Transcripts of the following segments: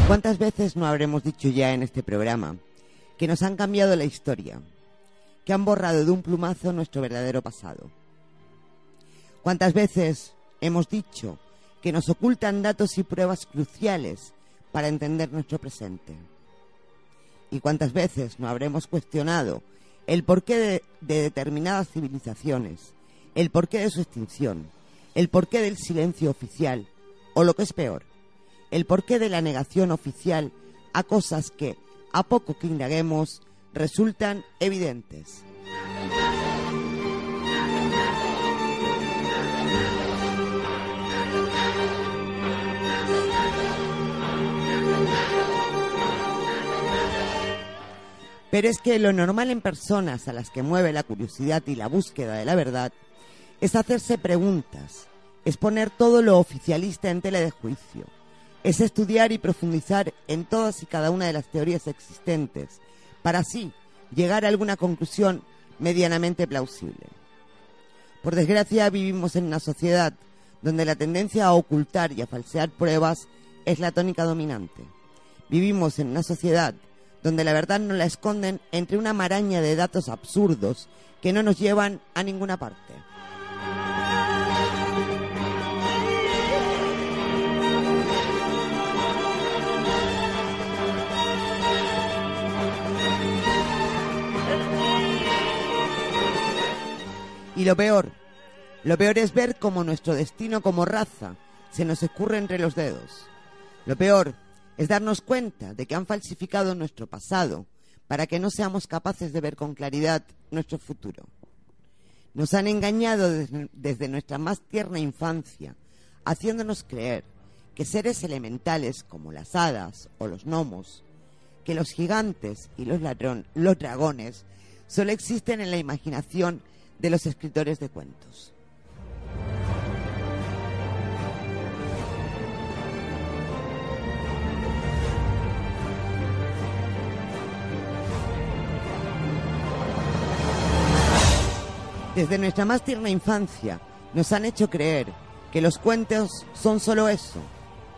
¿Cuántas veces no habremos dicho ya en este programa que nos han cambiado la historia, que han borrado de un plumazo nuestro verdadero pasado? ¿Cuántas veces hemos dicho que nos ocultan datos y pruebas cruciales para entender nuestro presente? ¿Y cuántas veces no habremos cuestionado el porqué de determinadas civilizaciones, el porqué de su extinción, el porqué del silencio oficial, o lo que es peor, el porqué de la negación oficial a cosas que, a poco que indaguemos, resultan evidentes? Pero es que lo normal en personas a las que mueve la curiosidad y la búsqueda de la verdad es hacerse preguntas, es poner todo lo oficialista en tela de juicio, es estudiar y profundizar en todas y cada una de las teorías existentes para así llegar a alguna conclusión medianamente plausible. Por desgracia, vivimos en una sociedad donde la tendencia a ocultar y a falsear pruebas es la tónica dominante. Vivimos en una sociedad donde la verdad nos la esconden entre una maraña de datos absurdos que no nos llevan a ninguna parte. Y lo peor es ver cómo nuestro destino como raza se nos escurre entre los dedos. Lo peor es darnos cuenta de que han falsificado nuestro pasado para que no seamos capaces de ver con claridad nuestro futuro. Nos han engañado desde nuestra más tierna infancia, haciéndonos creer que seres elementales como las hadas o los gnomos, que los gigantes y los dragones solo existen en la imaginación de los escritores de cuentos. Desde nuestra más tierna infancia nos han hecho creer que los cuentos son solo eso,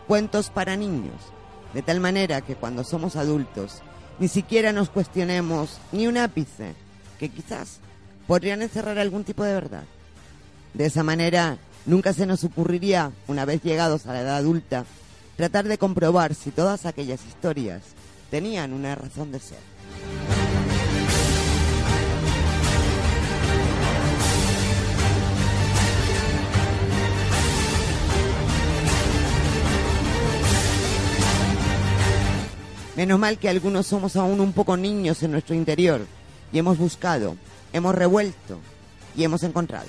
cuentos para niños, de tal manera que cuando somos adultos ni siquiera nos cuestionemos ni un ápice que quizás podrían encerrar algún tipo de verdad. De esa manera, nunca se nos ocurriría, una vez llegados a la edad adulta, tratar de comprobar si todas aquellas historias tenían una razón de ser. Menos mal que algunos somos aún un poco niños en nuestro interior y hemos buscado, hemos revuelto y hemos encontrado.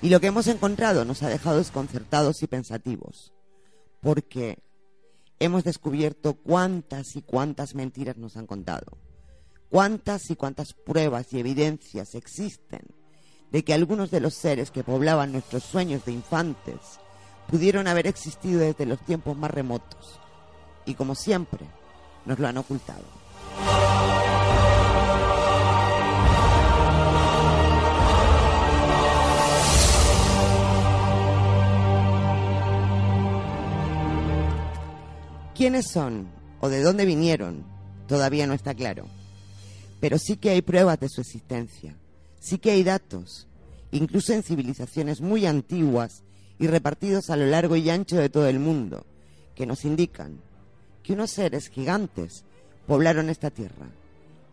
Y lo que hemos encontrado nos ha dejado desconcertados y pensativos, porque hemos descubierto cuántas y cuántas mentiras nos han contado, cuántas y cuántas pruebas y evidencias existen de que algunos de los seres que poblaban nuestros sueños de infantes pudieron haber existido desde los tiempos más remotos, y como siempre, nos lo han ocultado. ¿Quiénes son o de dónde vinieron? Todavía no está claro. Pero sí que hay pruebas de su existencia. Sí que hay datos, incluso en civilizaciones muy antiguas y repartidos a lo largo y ancho de todo el mundo, que nos indican que unos seres gigantes poblaron esta tierra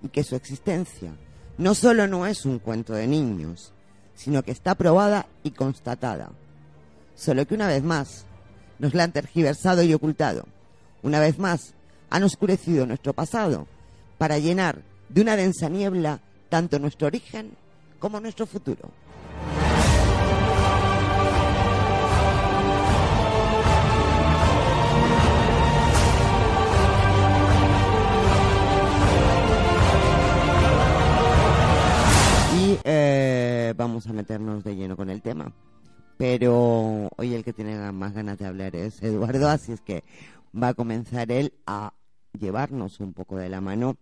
y que su existencia no solo no es un cuento de niños, sino que está probada y constatada. Solo que una vez más nos la han tergiversado y ocultado. Una vez más han oscurecido nuestro pasado para llenar de una densa niebla tanto nuestro origen como nuestro futuro. Vamos a meternos de lleno con el tema. Pero hoy el que tiene más ganas de hablar es Eduardo, así es que va a comenzar él a llevarnos un poco de la mano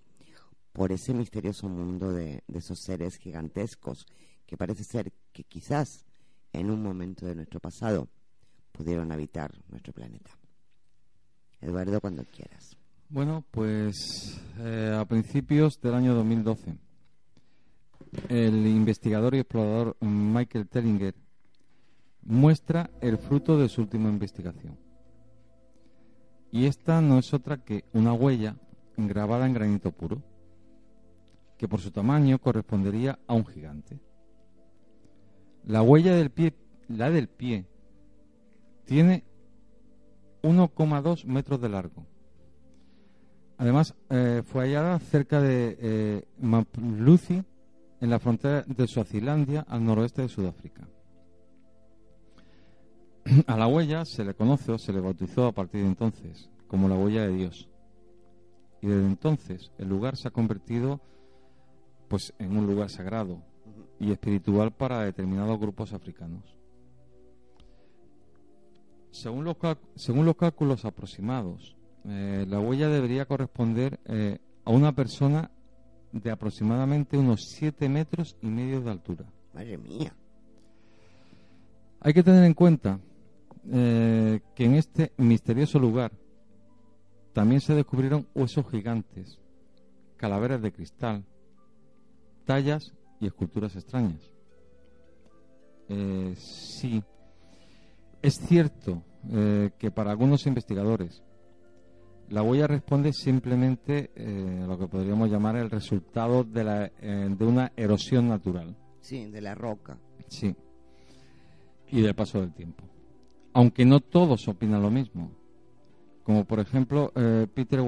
por ese misterioso mundo de esos seres gigantescos que parece ser que quizás en un momento de nuestro pasado pudieron habitar nuestro planeta. Eduardo, cuando quieras. Bueno, pues a principios del año 2012, el investigador y explorador Michael Tellinger muestra el fruto de su última investigación. Y esta no es otra que una huella grabada en granito puro, que por su tamaño correspondería a un gigante. La huella del pie, tiene 1,2 metros de largo. Además, fue hallada cerca de Mapluthi, en la frontera de Suazilandia, al noroeste de Sudáfrica. A la huella se le conoce o se le bautizó a partir de entonces como la huella de Dios. Y desde entonces el lugar se ha convertido pues en un lugar sagrado y espiritual para determinados grupos africanos. Según los cálculos aproximados, la huella debería corresponder a una persona de aproximadamente unos 7,5 metros de altura. Madre mía. Hay que tener en cuenta que en este misterioso lugar también se descubrieron huesos gigantes, calaveras de cristal, tallas y esculturas extrañas. Sí, es cierto que para algunos investigadores la huella responde simplemente a lo que podríamos llamar el resultado de una erosión natural. Sí, de la roca. Sí, y del paso del tiempo. Aunque no todos opinan lo mismo. Como por ejemplo Peter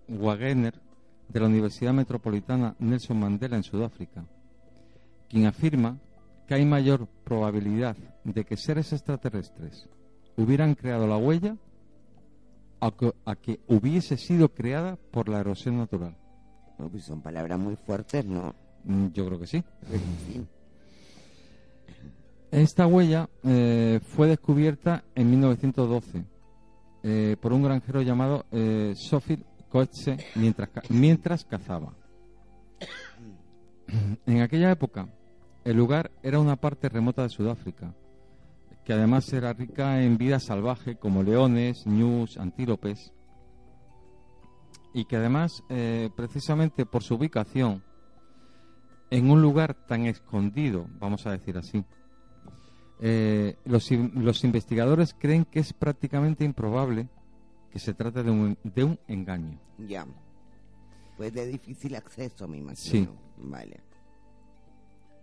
Wagener, de la Universidad Metropolitana Nelson Mandela en Sudáfrica, quien afirma que hay mayor probabilidad de que seres extraterrestres hubieran creado la huella a que hubiese sido creada por la erosión natural. No, pues son palabras muy fuertes, ¿no? Yo creo que sí. Sí. Esta huella fue descubierta en 1912 por un granjero llamado Sophie Coetzee mientras cazaba. En aquella época, el lugar era una parte remota de Sudáfrica, que además era rica en vida salvaje como leones, ñus, antílopes, y que además, precisamente por su ubicación, en un lugar tan escondido, vamos a decir así, los investigadores creen que es prácticamente improbable que se trate de un engaño. Ya. Pues de difícil acceso, me imagino. Sí. Vale.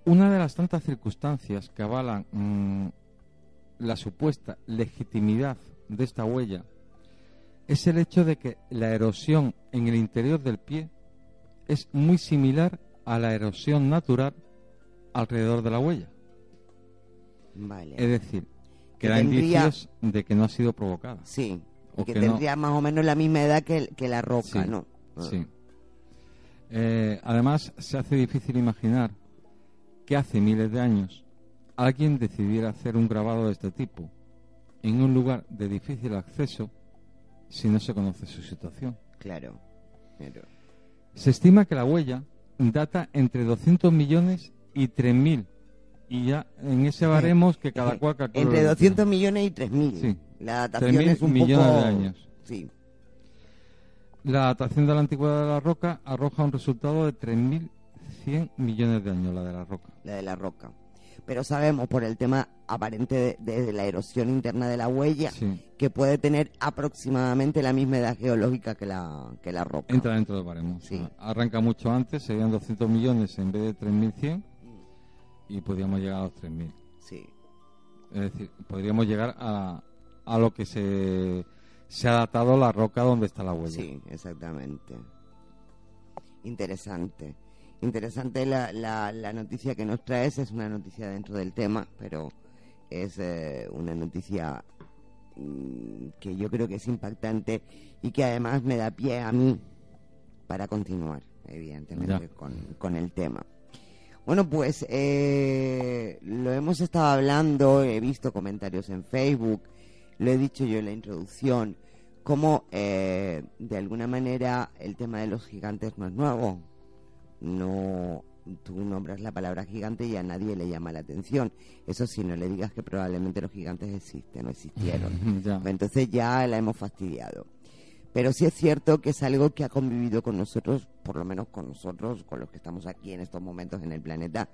Una de las tantas circunstancias que avalan la supuesta legitimidad de esta huella es el hecho de que la erosión en el interior del pie es muy similar a la erosión natural alrededor de la huella. Vale. Es decir, que da tendría... indicios de que no ha sido provocada. Sí, o que que tendría más o menos la misma edad que la roca, Sí, ¿no? Sí. Además, se hace difícil imaginar que hace miles de años alguien decidiera hacer un grabado de este tipo en un lugar de difícil acceso si no se conoce su situación. Claro. Pero... Se estima que la huella data entre 200 millones y 3.000. Y ya en ese baremos que cada cual calcula. Entre 200 millones y 3.000. Sí. La datación 3.000 es un millones poco... de años. Sí. La datación de la antigüedad de la roca arroja un resultado de 3.100 millones de años, la de la roca. La de la roca. Pero sabemos por el tema aparente de la erosión interna de la huella Sí. que puede tener aproximadamente la misma edad geológica que la roca. Entra dentro del baremo. Sí. Arranca mucho antes, serían 200 millones en vez de 3.100 y podríamos llegar a los 3.000. Sí. Es decir, podríamos llegar a lo que se ha datado la roca donde está la huella. Sí, exactamente. Interesante. Interesante la noticia que nos traes. Es una noticia dentro del tema, pero es una noticia que yo creo que es impactante y que además me da pie a mí para continuar, evidentemente, con el tema. Bueno, pues lo hemos estado hablando, he visto comentarios en Facebook, lo he dicho yo en la introducción, como de alguna manera el tema de los gigantes no es nuevo. No tú nombras la palabra gigante y a nadie le llama la atención. Eso sí, no le digas que probablemente los gigantes existen o existieron. Ya. Pues entonces ya la hemos fastidiado. Pero sí es cierto que es algo que ha convivido con nosotros, por lo menos con nosotros, con los que estamos aquí en estos momentos en el planeta,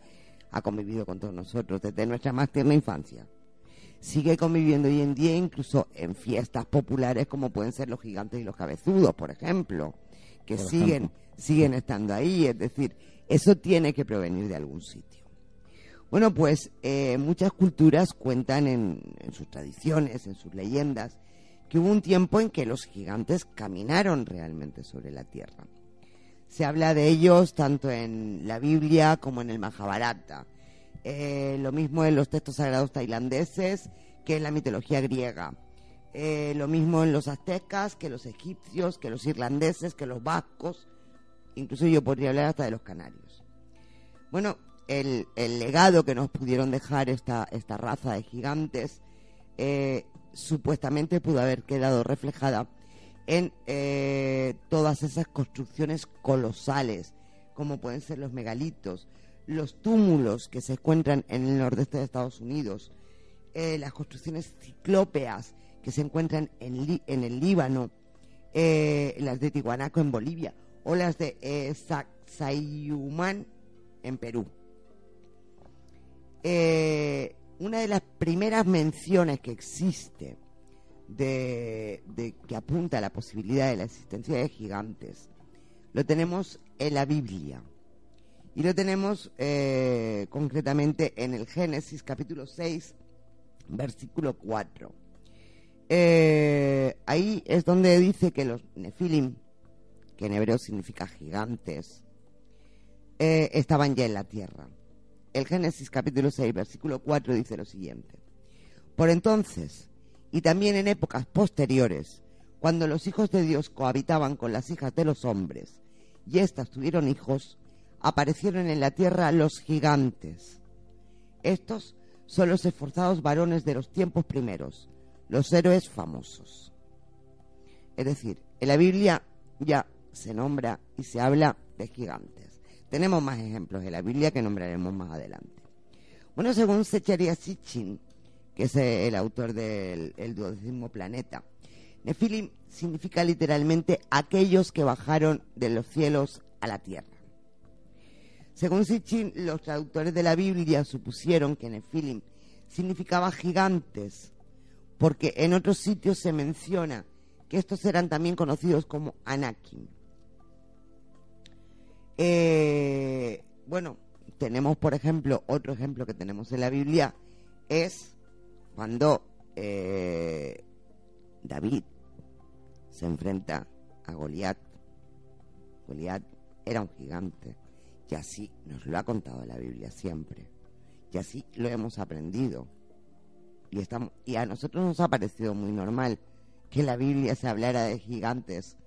ha convivido con todos nosotros desde nuestra más tierna infancia. Sigue conviviendo hoy en día, incluso en fiestas populares como pueden ser los gigantes y los cabezudos, por ejemplo, que siguen estando ahí. Es decir, eso tiene que provenir de algún sitio. Bueno, pues muchas culturas cuentan en sus tradiciones, en sus leyendas, que hubo un tiempo en que los gigantes caminaron realmente sobre la tierra. Se habla de ellos tanto en la Biblia como en el Mahabharata. Lo mismo en los textos sagrados tailandeses que en la mitología griega. Lo mismo en los aztecas, que los egipcios, que los irlandeses, que los vascos. Incluso yo podría hablar hasta de los canarios. Bueno, el legado que nos pudieron dejar esta raza de gigantes supuestamente pudo haber quedado reflejada en todas esas construcciones colosales, como pueden ser los megalitos, los túmulos que se encuentran en el nordeste de Estados Unidos, las construcciones ciclópeas que se encuentran en el Líbano, las de Tiwanaku en Bolivia, o las de Sacsayhuamán en Perú. Una de las primeras menciones que existe de que apunta a la posibilidad de la existencia de gigantes lo tenemos en la Biblia, y lo tenemos concretamente en el Génesis capítulo 6 versículo 4. Ahí es donde dice que los Nefilim, que en hebreo significa gigantes, estaban ya en la tierra. El Génesis capítulo 6 versículo 4 dice lo siguiente: por entonces, y también en épocas posteriores, cuando los hijos de Dios cohabitaban con las hijas de los hombres, y éstas tuvieron hijos, aparecieron en la tierra los gigantes. Estos son los esforzados varones de los tiempos primeros, los héroes famosos. Es decir, en la Biblia ya se nombra y se habla de gigantes. Tenemos más ejemplos en la Biblia que nombraremos más adelante. Bueno, según Zecharia Sitchin, que es el autor del 12º planeta, Nefilim significa literalmente aquellos que bajaron de los cielos a la tierra. Según Sitchin, los traductores de la Biblia supusieron que Nefilim significaba gigantes, porque en otros sitios se menciona que estos eran también conocidos como Anakim. Bueno, tenemos, por ejemplo, otro ejemplo que tenemos en la Biblia es cuando David se enfrenta a Goliat. Goliat era un gigante, y así nos lo ha contado la Biblia siempre, y así lo hemos aprendido, y a nosotros nos ha parecido muy normal que en la Biblia se hablara de gigantes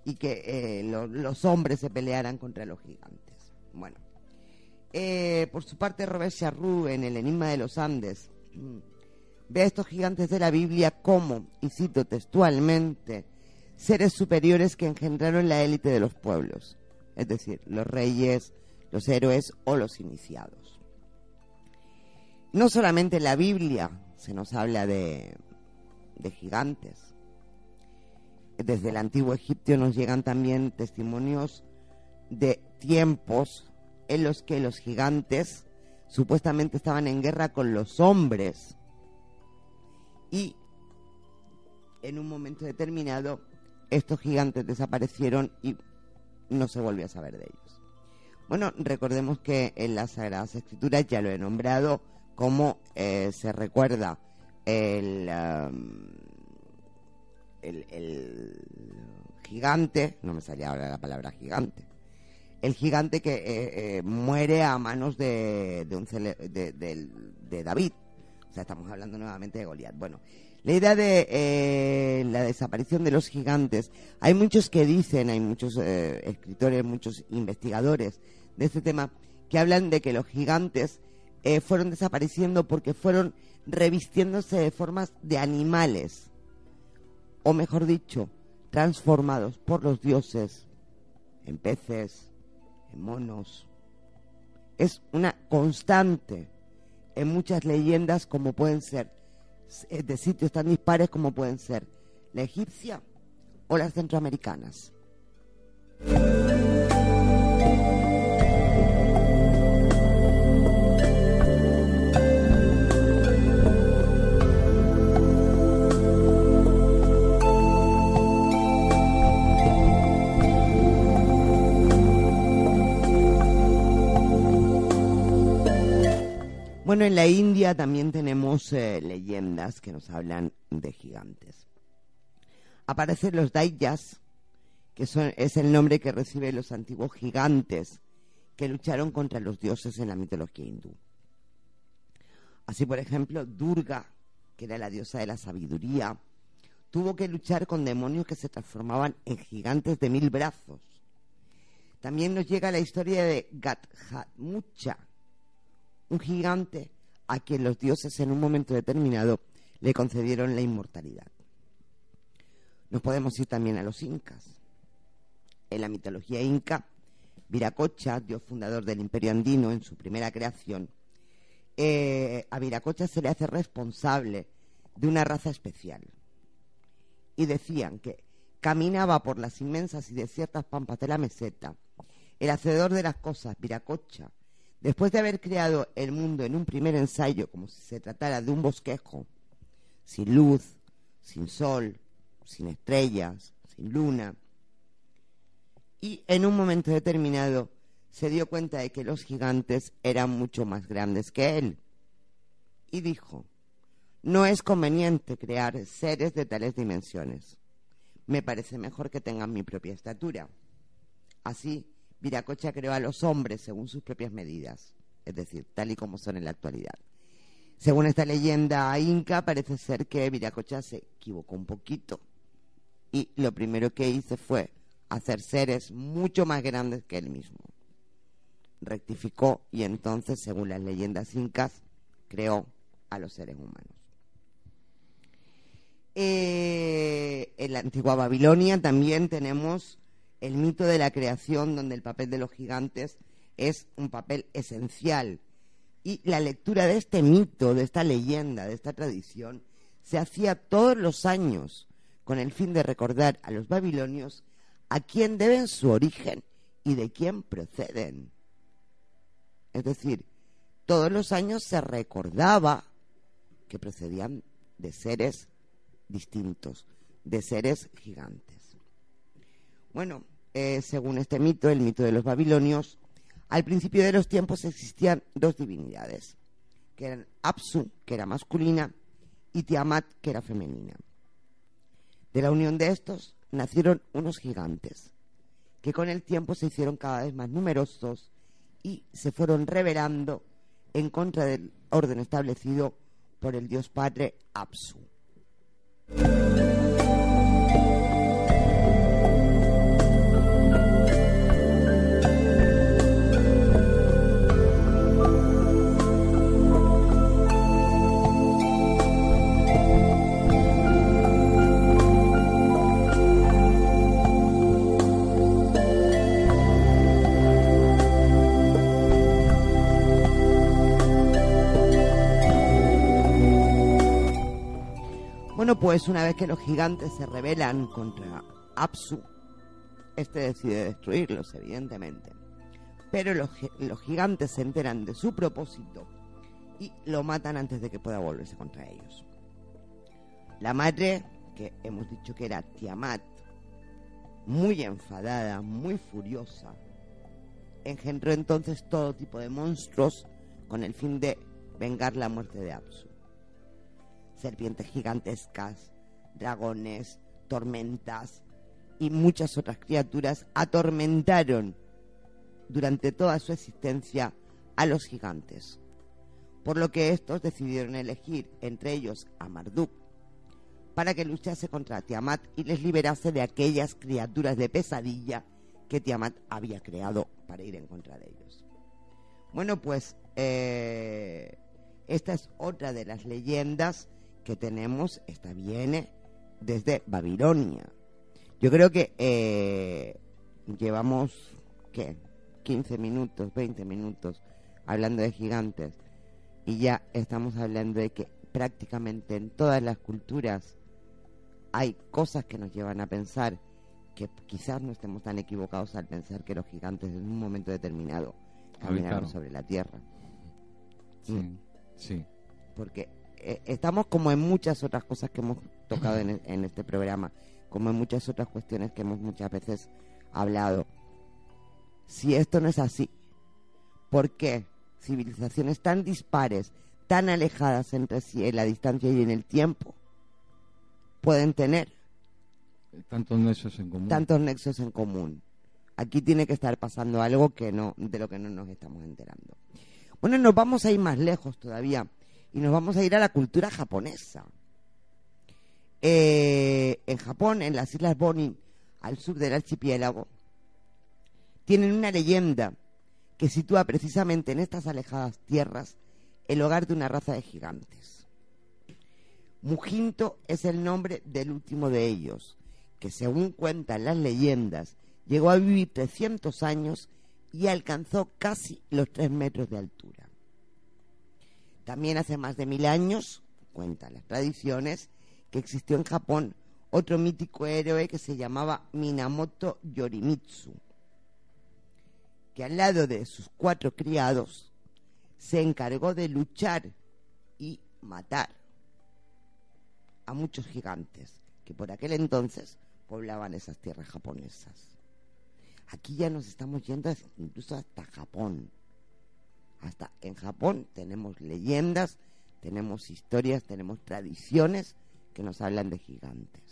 y que los hombres se pelearan contra los gigantes. Bueno, por su parte, Robert Charroux, en El enigma de los Andes, ve a estos gigantes de la Biblia como, y cito textualmente, seres superiores que engendraron la élite de los pueblos, es decir, los reyes, los héroes o los iniciados. No solamente en la Biblia se nos habla de gigantes. Desde el antiguo Egipto nos llegan también testimonios de tiempos en los que los gigantes supuestamente estaban en guerra con los hombres, y en un momento determinado estos gigantes desaparecieron y no se volvió a saber de ellos. Bueno, recordemos que en las Sagradas Escrituras, ya lo he nombrado, como se recuerda el gigante, no me salía ahora la palabra gigante, el gigante que muere a manos de David. O sea, estamos hablando nuevamente de Goliat. Bueno, la idea de la desaparición de los gigantes, hay muchos que dicen, hay muchos escritores, muchos investigadores de este tema, que hablan de que los gigantes fueron desapareciendo porque fueron revistiéndose de formas de animales, o mejor dicho, transformados por los dioses en peces, en monos, es una constante en muchas leyendas, como pueden ser de sitios tan dispares como pueden ser la egipcia o las centroamericanas. Bueno, en la India también tenemos leyendas que nos hablan de gigantes. Aparecen los Daityas, que es el nombre que reciben los antiguos gigantes que lucharon contra los dioses en la mitología hindú. Así, por ejemplo, Durga, que era la diosa de la sabiduría, tuvo que luchar con demonios que se transformaban en gigantes de 1000 brazos. También nos llega la historia de Gathamucha, un gigante a quien los dioses en un momento determinado le concedieron la inmortalidad. Nos podemos ir también a los incas. En la mitología inca, Viracocha, dios fundador del imperio andino en su primera creación, a Viracocha se le hace responsable de una raza especial. Y decían que caminaba por las inmensas y desiertas pampas de la meseta. El hacedor de las cosas, Viracocha, después de haber creado el mundo en un primer ensayo, como si se tratara de un bosquejo, sin luz, sin sol, sin estrellas, sin luna, y en un momento determinado se dio cuenta de que los gigantes eran mucho más grandes que él. Y dijo: no es conveniente crear seres de tales dimensiones. Me parece mejor que tengan mi propia estatura. Así, Viracocha creó a los hombres según sus propias medidas, es decir, tal y como son en la actualidad. Según esta leyenda inca, parece ser que Viracocha se equivocó un poquito y lo primero que hizo fue hacer seres mucho más grandes que él mismo. Rectificó y entonces, según las leyendas incas, creó a los seres humanos. En la antigua Babilonia también tenemos el mito de la creación, donde el papel de los gigantes es un papel esencial. Y la lectura de este mito, de esta leyenda, de esta tradición, se hacía todos los años con el fin de recordar a los babilonios a quién deben su origen y de quién proceden. Es decir, todos los años se recordaba que procedían de seres distintos, de seres gigantes. Bueno, según este mito, el mito de los babilonios, al principio de los tiempos existían dos divinidades, que eran Apsu, que era masculina, y Tiamat, que era femenina. De la unión de estos nacieron unos gigantes, que con el tiempo se hicieron cada vez más numerosos y se fueron rebelando en contra del orden establecido por el dios padre Apsu. Bueno, pues una vez que los gigantes se rebelan contra Apsu, este decide destruirlos, evidentemente. Pero los gigantes se enteran de su propósito y lo matan antes de que pueda volverse contra ellos. La madre, que hemos dicho que era Tiamat, muy enfadada, muy furiosa, engendró entonces todo tipo de monstruos con el fin de vengar la muerte de Apsu. Serpientes gigantescas, dragones, tormentas y muchas otras criaturas atormentaron durante toda su existencia a los gigantes, por lo que estos decidieron elegir entre ellos a Marduk para que luchase contra Tiamat y les liberase de aquellas criaturas de pesadilla que Tiamat había creado para ir en contra de ellos. Bueno, pues esta es otra de las leyendas que tenemos. Esta viene desde Babilonia. Yo creo que llevamos, ¿qué? 15 minutos, 20 minutos hablando de gigantes, y ya estamos hablando de que prácticamente en todas las culturas hay cosas que nos llevan a pensar que quizás no estemos tan equivocados al pensar que los gigantes en un momento determinado caminaron sobre la Tierra. Sí, sí. Porque estamos como en muchas otras cosas que hemos tocado en este programa, como en muchas otras cuestiones que hemos muchas veces hablado. Si esto no es así, ¿por qué civilizaciones tan dispares, tan alejadas entre sí en la distancia y en el tiempo, pueden tener tantos nexos en común? Aquí tiene que estar pasando algo que no, de lo que no nos estamos enterando. Bueno, nos vamos a ir más lejos todavía y nos vamos a ir a la cultura japonesa. En Japón, en las Islas Bonin, al sur del archipiélago, tienen una leyenda que sitúa precisamente en estas alejadas tierras el hogar de una raza de gigantes. Mujinto es el nombre del último de ellos, que según cuentan las leyendas, llegó a vivir 300 años y alcanzó casi los 3 metros de altura. También hace más de 1000 años, cuentan las tradiciones, que existió en Japón otro mítico héroe que se llamaba Minamoto Yorimitsu, que al lado de sus 4 criados se encargó de luchar y matar a muchos gigantes que por aquel entonces poblaban esas tierras japonesas. Aquí ya nos estamos yendo incluso hasta Japón. Hasta en Japón tenemos leyendas, tenemos historias, tenemos tradiciones que nos hablan de gigantes.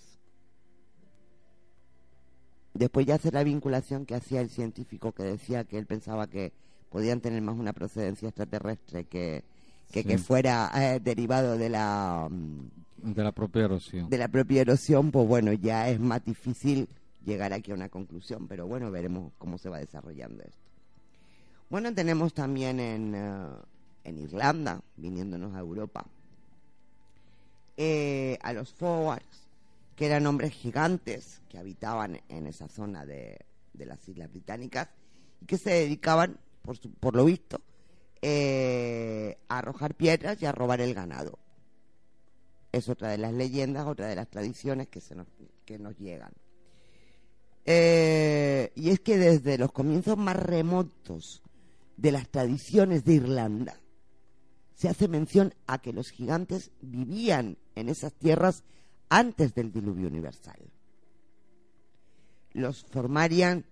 Después ya hace la vinculación que hacía el científico que decía que él pensaba que podían tener más una procedencia extraterrestre que fuera derivado de la propia erosión. De la propia erosión, pues bueno, ya es más difícil llegar aquí a una conclusión, pero bueno, veremos cómo se va desarrollando esto. Bueno, tenemos también en Irlanda, viniéndonos a Europa, a los Forwards, que eran hombres gigantes que habitaban en esa zona de las Islas Británicas y que se dedicaban, por lo visto, a arrojar piedras y a robar el ganado. Es otra de las leyendas, otra de las tradiciones que nos llegan. Y es que desde los comienzos más remotos de las tradiciones de Irlanda se hace mención a que los gigantes vivían en esas tierras antes del diluvio universal. Los Formarian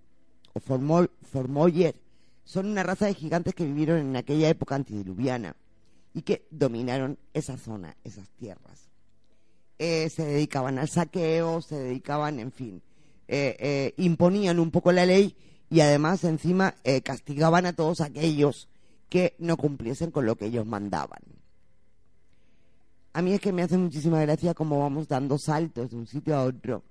o Formoyer son una raza de gigantes que vivieron en aquella época antidiluviana y que dominaron esa zona, esas tierras. Se dedicaban al saqueo, se dedicaban, en fin, imponían un poco la ley y además encima castigaban a todos aquellos que no cumpliesen con lo que ellos mandaban. A mí es que me hace muchísima gracia cómo vamos dando saltos de un sitio a otro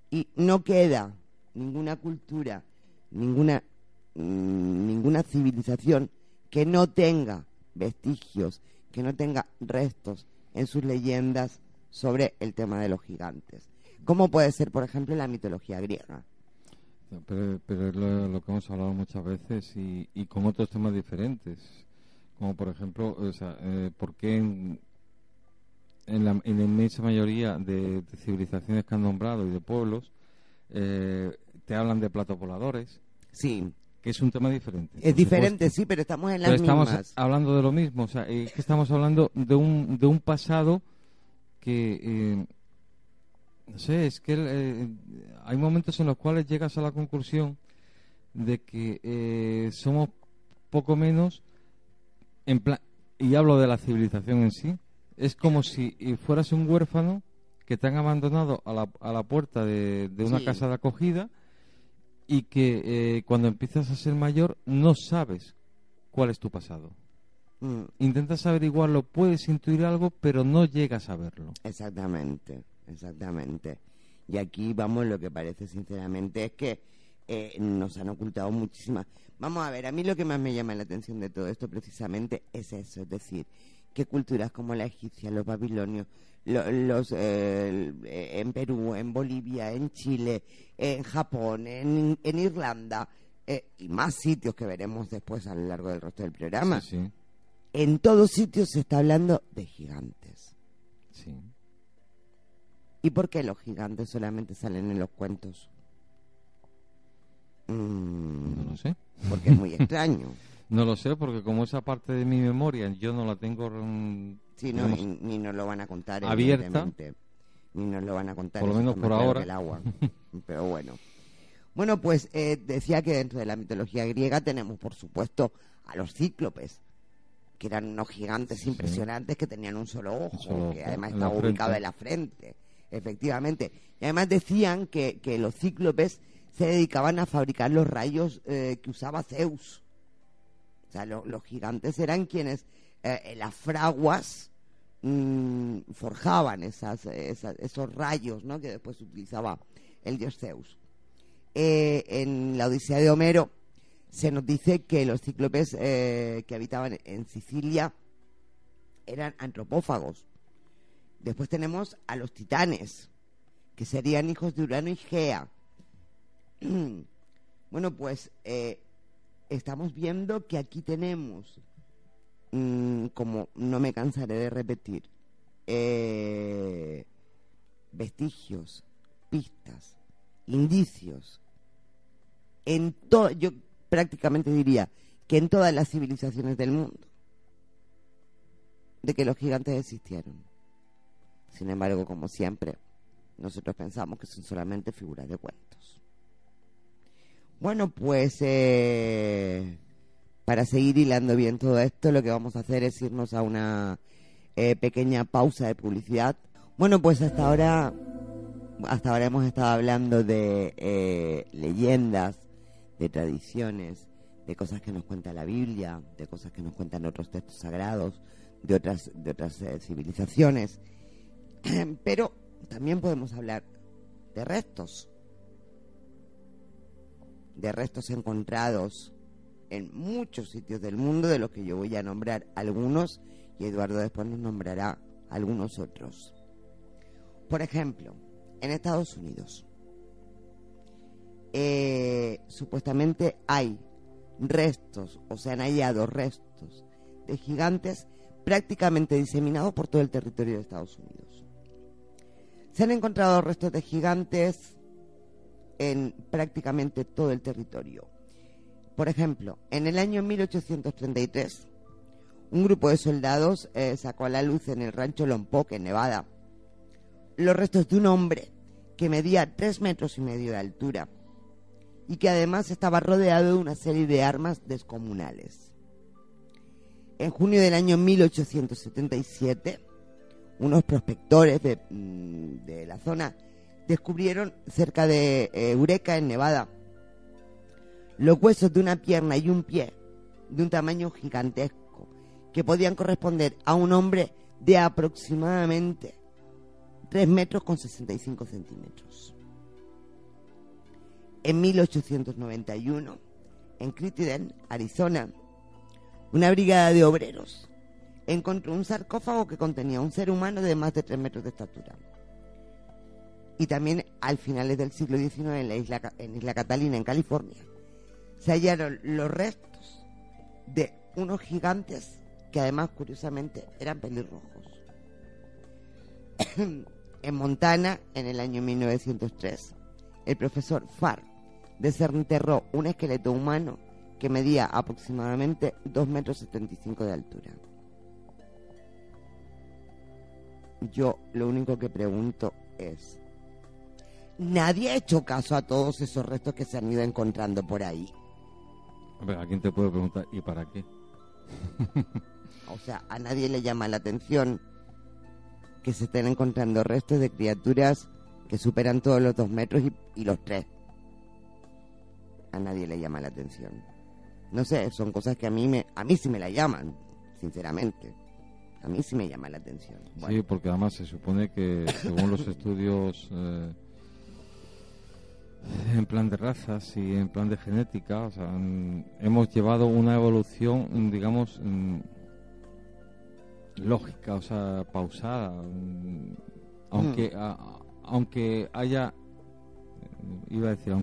y no queda ninguna cultura, ninguna civilización que no tenga vestigios, que no tenga restos en sus leyendas sobre el tema de los gigantes. ¿Cómo puede ser, por ejemplo, la mitología griega? Pero es lo que hemos hablado muchas veces y con otros temas diferentes, como por ejemplo, ¿por qué en la inmensa mayoría de civilizaciones que han nombrado y de pueblos te hablan de platos voladores? Sí. Que es un tema diferente. Es diferente, sí, pero estamos en las mismas. Estamos hablando de lo mismo, o sea, es que estamos hablando de un pasado que... no sé, es que hay momentos en los cuales llegas a la conclusión de que somos poco menos, y hablo de la civilización en sí, es como si fueras un huérfano que te han abandonado a la puerta de una casa de acogida y que cuando empiezas a ser mayor no sabes cuál es tu pasado. Intentas averiguarlo, puedes intuir algo, pero no llegas a verlo. Exactamente. Y aquí vamos, lo que parece sinceramente es que nos han ocultado muchísimas. Vamos a ver, a mí lo que más me llama la atención de todo esto precisamente es eso, es decir, que culturas como la egipcia, los babilonios, en Perú, en Bolivia, en Chile, en Japón, en Irlanda, y más sitios que veremos después a lo largo del resto del programa, Sí, sí. en todos sitios se está hablando de gigantes. Sí. ¿Y por qué los gigantes solamente salen en los cuentos? No lo sé. Porque es muy extraño. No lo sé, porque como esa parte de mi memoria yo no la tengo Sí, no, digamos, ni nos lo van a contar, abierta. evidentemente. Ni nos lo van a contar. Por lo eso menos está más por claro ahora. que el agua. Pero bueno. Bueno, pues decía que dentro de la mitología griega tenemos, por supuesto, a los cíclopes, que eran unos gigantes Sí. impresionantes que tenían un solo ojo, solo que ojo, además en la estaba ubicado frente. en la frente, efectivamente. Y además decían que los cíclopes se dedicaban a fabricar los rayos que usaba Zeus. O sea, los gigantes eran quienes en las fraguas forjaban esos rayos, ¿no?, que después utilizaba el dios Zeus. En la Odisea de Homero se nos dice que los cíclopes que habitaban en Sicilia eran antropófagos. Después tenemos a los titanes, que serían hijos de Urano y Gea. Bueno, pues estamos viendo que aquí tenemos, como no me cansaré de repetir, vestigios, pistas, indicios, yo prácticamente diría que en todas las civilizaciones del mundo, de que los gigantes existieron. Sin embargo, como siempre, nosotros pensamos que son solamente figuras de cuentos. Bueno, pues para seguir hilando bien todo esto, lo que vamos a hacer es irnos a una pequeña pausa de publicidad. Bueno, pues hasta ahora hemos estado hablando de leyendas, de tradiciones, de cosas que nos cuenta la Biblia, de cosas que nos cuentan otros textos sagrados, de otras civilizaciones. Pero también podemos hablar de restos encontrados en muchos sitios del mundo, de los que yo voy a nombrar algunos y Eduardo después nos nombrará algunos otros. Por ejemplo, en Estados Unidos supuestamente hay restos, o se han hallado restos de gigantes prácticamente diseminados por todo el territorio de Estados Unidos. Se han encontrado restos de gigantes en prácticamente todo el territorio. Por ejemplo, en el año 1833, un grupo de soldados sacó a la luz en el rancho Lompoc, en Nevada, los restos de un hombre que medía 3,5 metros de altura y que además estaba rodeado de una serie de armas descomunales. En junio del año 1877, unos prospectores de la zona descubrieron cerca de Eureka, en Nevada, los huesos de una pierna y un pie de un tamaño gigantesco que podían corresponder a un hombre de aproximadamente 3,65 metros. En 1891, en Crittenden, Arizona, una brigada de obreros encontró un sarcófago que contenía un ser humano de más de 3 metros de estatura. Y también al finales del siglo XIX, en Isla Catalina, en California, se hallaron los restos de unos gigantes que además, curiosamente, eran pelirrojos. En Montana, en el año 1903, el profesor Farr desenterró un esqueleto humano que medía aproximadamente 2,75 metros de altura. Yo lo único que pregunto es, ¿nadie ha hecho caso a todos esos restos que se han ido encontrando por ahí? A ver, ¿a quién te puedo preguntar? ¿Y para qué? O sea, a nadie le llama la atención que se estén encontrando restos de criaturas que superan todos los 2 metros y los 3. A nadie le llama la atención. No sé, son cosas que a mí sí me la llaman, sinceramente. A mí sí me llama la atención. Bueno. Sí, porque además se supone que, según los estudios en plan de razas y en plan de genética, o sea, hemos llevado una evolución, digamos, lógica, o sea, pausada, aunque haya iba a decir,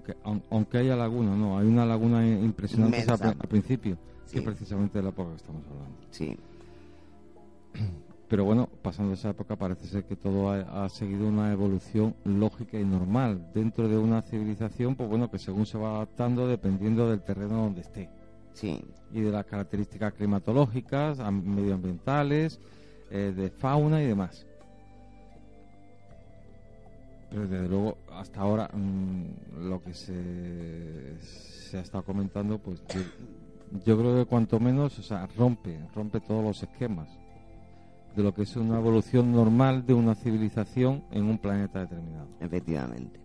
aunque haya laguna, no, hay una laguna impresionante al principio, sí. Que es precisamente de la época que estamos hablando. Sí. Pero bueno, pasando esa época parece ser que todo ha seguido una evolución lógica y normal dentro de una civilización, pues bueno, que según se va adaptando dependiendo del terreno donde esté. Sí. Y de las características climatológicas, medioambientales, de fauna y demás. Pero desde luego, hasta ahora, lo que se ha estado comentando, pues yo creo que cuanto menos, o sea, rompe todos los esquemas de lo que es una evolución normal de una civilización en un planeta determinado. Efectivamente.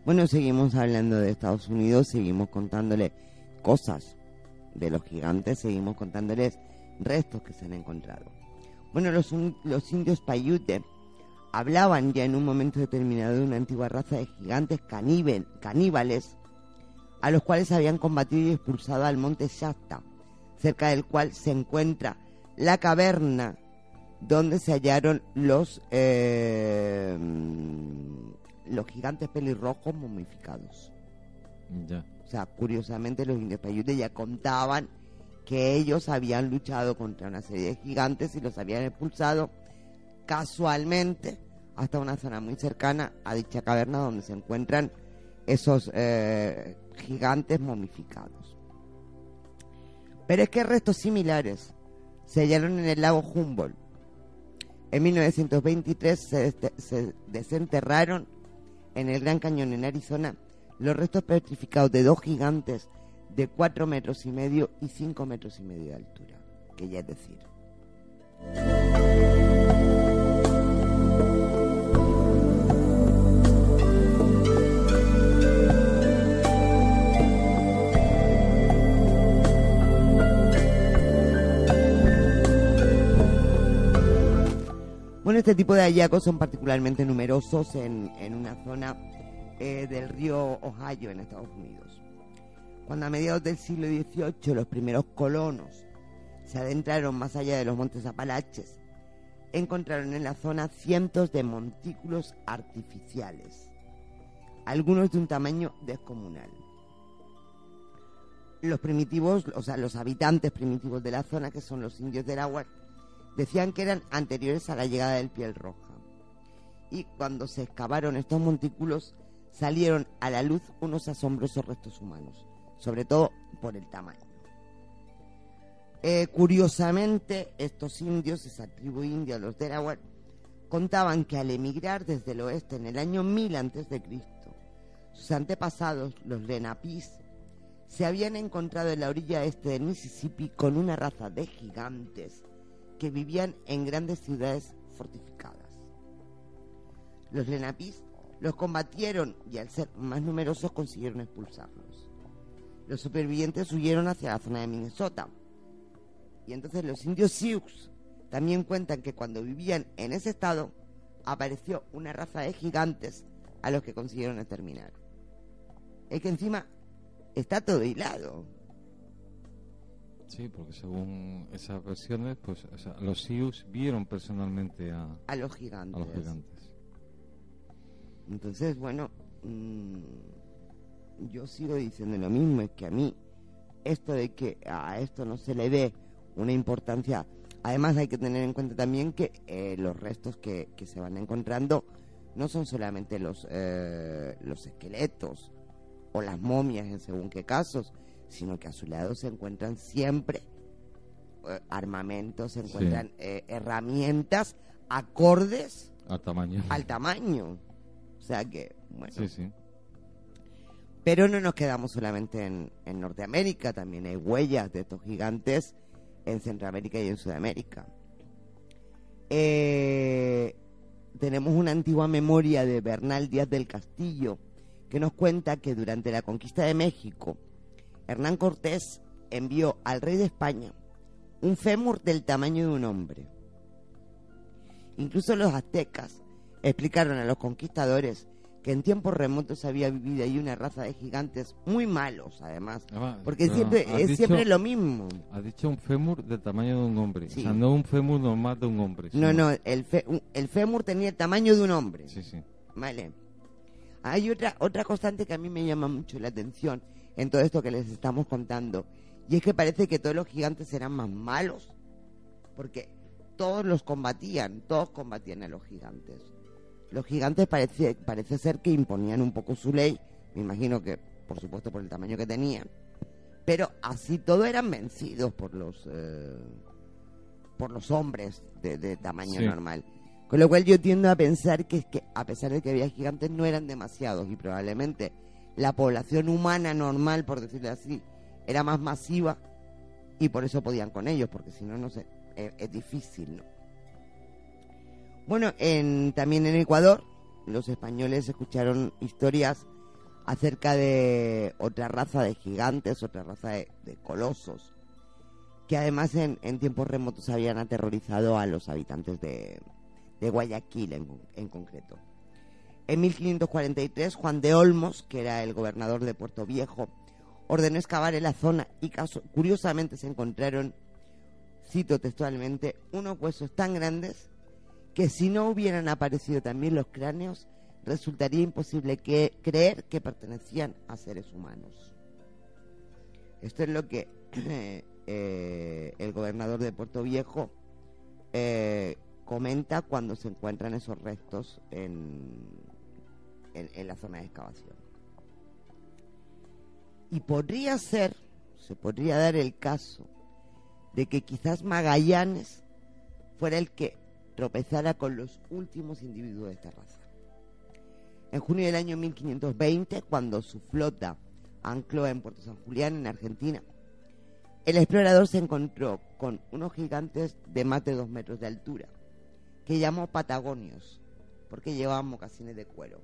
Bueno, seguimos hablando de Estados Unidos, seguimos contándole cosas de los gigantes, seguimos contándoles restos que se han encontrado. Bueno, los indios Paiute hablaban ya en un momento determinado de una antigua raza de gigantes caníbales a los cuales habían combatido y expulsado al monte Shasta, cerca del cual se encuentra la caverna donde se hallaron los gigantes pelirrojos momificados. Ya. O sea, curiosamente los indios Paiute ya contaban que ellos habían luchado contra una serie de gigantes y los habían expulsado casualmente hasta una zona muy cercana a dicha caverna donde se encuentran esos gigantes momificados. Pero es que restos similares se hallaron en el lago Humboldt. En 1923 se desenterraron en el Gran Cañón en Arizona los restos petrificados de dos gigantes de 4,5 metros y 5,5 metros de altura, que ya es decir. Bueno, este tipo de hallazgos son particularmente numerosos en una zona del río Ohio en Estados Unidos. Cuando a mediados del siglo XVIII los primeros colonos se adentraron más allá de los montes Apalaches, encontraron en la zona cientos de montículos artificiales, algunos de un tamaño descomunal. Los primitivos, o sea, los habitantes primitivos de la zona, que son los indios del agua, decían que eran anteriores a la llegada del piel roja. Y cuando se excavaron estos montículos, salieron a la luz unos asombrosos restos humanos, sobre todo por el tamaño. Curiosamente, estos indios, esa tribu india, los Delaware, contaban que al emigrar desde el oeste en el año 1000 a.C., sus antepasados, los Lenapis, se habían encontrado en la orilla este del Mississippi con una raza de gigantes que vivían en grandes ciudades fortificadas. Los Lenapis los combatieron y al ser más numerosos consiguieron expulsarlos. Los supervivientes huyeron hacia la zona de Minnesota. Y entonces los indios Sioux también cuentan que cuando vivían en ese estado apareció una raza de gigantes a los que consiguieron exterminar. Es que encima está todo hilado. Sí, porque según esas versiones, pues, o sea, los Sioux vieron personalmente a los gigantes. Entonces, bueno, yo sigo diciendo lo mismo, es que a mí esto de que a esto no se le dé una importancia, además hay que tener en cuenta también que los restos que se van encontrando no son solamente los esqueletos o las momias en según qué casos, sino que a su lado se encuentran siempre armamentos, se encuentran herramientas acordes al tamaño. O sea que, bueno. Sí, sí. Pero no nos quedamos solamente en Norteamérica, también hay huellas de estos gigantes en Centroamérica y en Sudamérica. Tenemos una antigua memoria de Bernal Díaz del Castillo que nos cuenta que durante la conquista de México, Hernán Cortés envió al rey de España un fémur del tamaño de un hombre. Incluso los aztecas explicaron a los conquistadores que en tiempos remotos había vivido ahí una raza de gigantes muy malos, además, porque siempre lo mismo. Has dicho un fémur del tamaño de un hombre, sí. O sea, no un fémur normal de un hombre. No, el fémur tenía el tamaño de un hombre. Sí, sí. Vale. Hay otra constante que a mí me llama mucho la atención en todo esto que les estamos contando, y es que parece que todos los gigantes eran más malos, porque todos combatían a los gigantes. Los gigantes parece ser que imponían un poco su ley, me imagino que, por supuesto, por el tamaño que tenían, pero así todo eran vencidos por los hombres de tamaño normal. Con lo cual yo tiendo a pensar que a pesar de que había gigantes, no eran demasiados, y probablemente la población humana normal, por decirlo así, era más masiva y por eso podían con ellos, porque si no, no sé, es difícil, ¿no? Bueno, también en Ecuador, los españoles escucharon historias acerca de otra raza de gigantes, otra raza de colosos, que además en tiempos remotos habían aterrorizado a los habitantes de Guayaquil en concreto. En 1543, Juan de Olmos, que era el gobernador de Puerto Viejo, ordenó excavar en la zona y curiosamente se encontraron, cito textualmente, unos huesos tan grandes que si no hubieran aparecido también los cráneos, resultaría imposible creer que pertenecían a seres humanos. Esto es lo que el gobernador de Puerto Viejo comenta cuando se encuentran esos restos en la zona de excavación. Y se podría dar el caso de que quizás Magallanes fuera el que tropezara con los últimos individuos de esta raza. En junio del año 1520, cuando su flota ancló en Puerto San Julián, en Argentina, el explorador se encontró con unos gigantes de más de 2 metros de altura, que llamó patagonios, porque llevaban mocasines de cuero,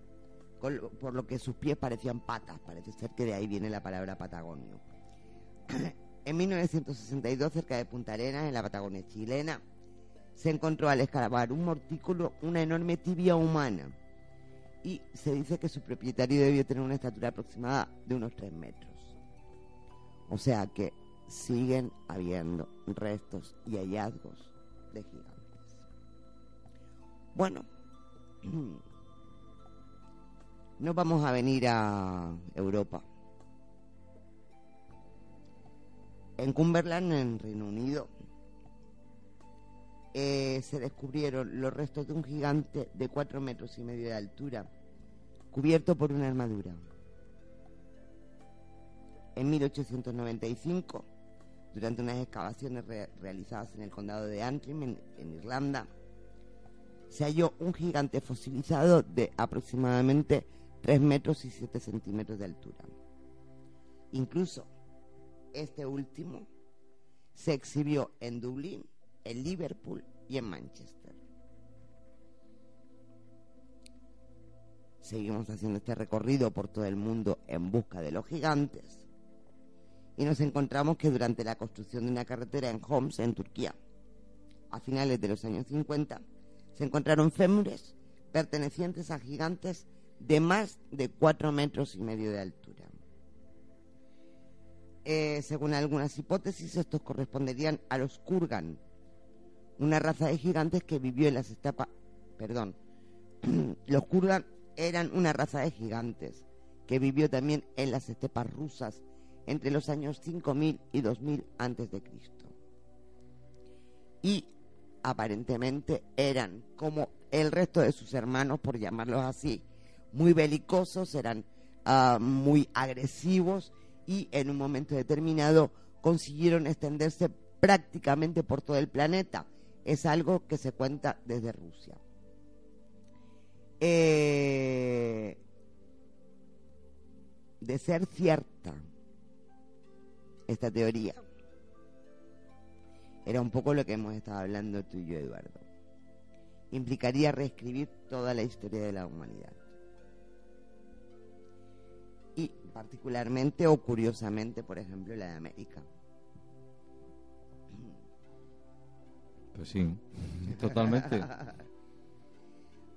por lo que sus pies parecían patas. Parece ser que de ahí viene la palabra Patagonio. En 1962, cerca de Punta Arenas, en la Patagonia chilena, se encontró al excavar un montículo una enorme tibia humana, y se dice que su propietario debió tener una estatura aproximada de unos 3 metros. O sea que siguen habiendo restos y hallazgos de gigantes. Bueno, nos vamos a venir a Europa. En Cumberland, en Reino Unido, se descubrieron los restos de un gigante de 4 metros y medio de altura, cubierto por una armadura. En 1895, durante unas excavaciones realizadas en el condado de Antrim, en Irlanda, se halló un gigante fosilizado de aproximadamente 3 metros y 7 centímetros de altura. Incluso este último se exhibió en Dublín, en Liverpool y en Manchester. Seguimos haciendo este recorrido por todo el mundo en busca de los gigantes y nos encontramos que durante la construcción de una carretera en Homs, en Turquía, a finales de los años 50, se encontraron fémures pertenecientes a gigantes de más de 4 metros y medio de altura. Según algunas hipótesis, estos corresponderían a los Kurgan, una raza de gigantes que vivió en las estepas. Los Kurgan eran una raza de gigantes que vivió también en las estepas rusas entre los años 5000 y 2000 antes de Cristo. Y aparentemente eran como el resto de sus hermanos, por llamarlos así, muy belicosos, eran muy agresivos y en un momento determinado consiguieron extenderse prácticamente por todo el planeta. Es algo que se cuenta desde Rusia. De ser cierta esta teoría, era un poco lo que hemos estado hablando tú y yo, Eduardo. Implicaría reescribir toda la historia de la humanidad. Y particularmente o curiosamente, por ejemplo, la de América. Pues sí, totalmente.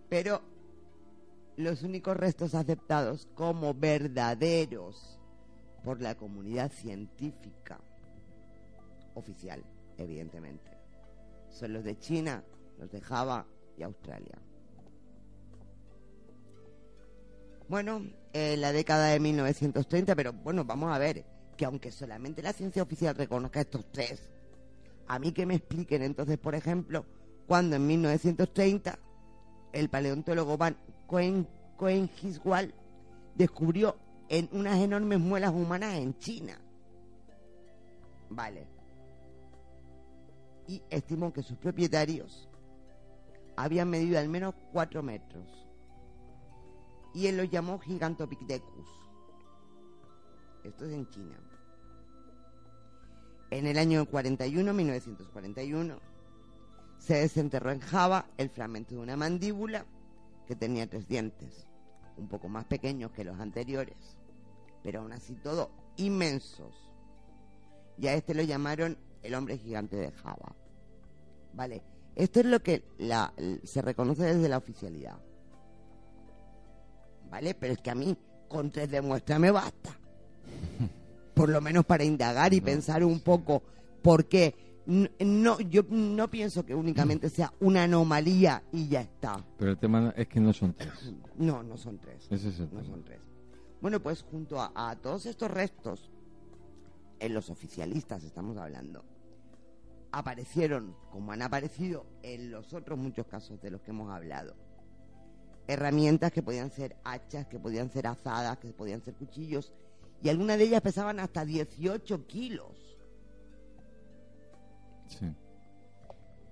Pero los únicos restos aceptados como verdaderos por la comunidad científica oficial, evidentemente, son los de China, los de Java y Australia. Bueno, en la década de 1930, pero bueno, vamos a ver, que aunque solamente la ciencia oficial reconozca estos tres, a mí que me expliquen entonces, por ejemplo, cuando en 1930 el paleontólogo Van Cohen-Giswald descubrió en unas enormes muelas humanas en China. Vale. Y estimó que sus propietarios habían medido al menos 4 metros. Y él los llamó Gigantopithecus. Esto es en China. En el año 1941, se desenterró en Java el fragmento de una mandíbula que tenía 3 dientes, un poco más pequeños que los anteriores, pero aún así todo inmensos. Y a este lo llamaron el hombre gigante de Java. Vale, esto es lo que se reconoce desde la oficialidad. Vale, pero es que a mí con 3 de muestra me basta. Por lo menos para indagar y pensar un poco por qué. No, yo no pienso que únicamente sea una anomalía y ya está. Pero el tema es que no son 3. No, no son 3. Ese es el no tema. son 3. Bueno, pues junto a todos estos restos, en los oficialistas estamos hablando, aparecieron, como han aparecido en los otros muchos casos de los que hemos hablado, herramientas que podían ser hachas, que podían ser azadas, que podían ser cuchillos, y algunas de ellas pesaban hasta 18 kilos. Sí.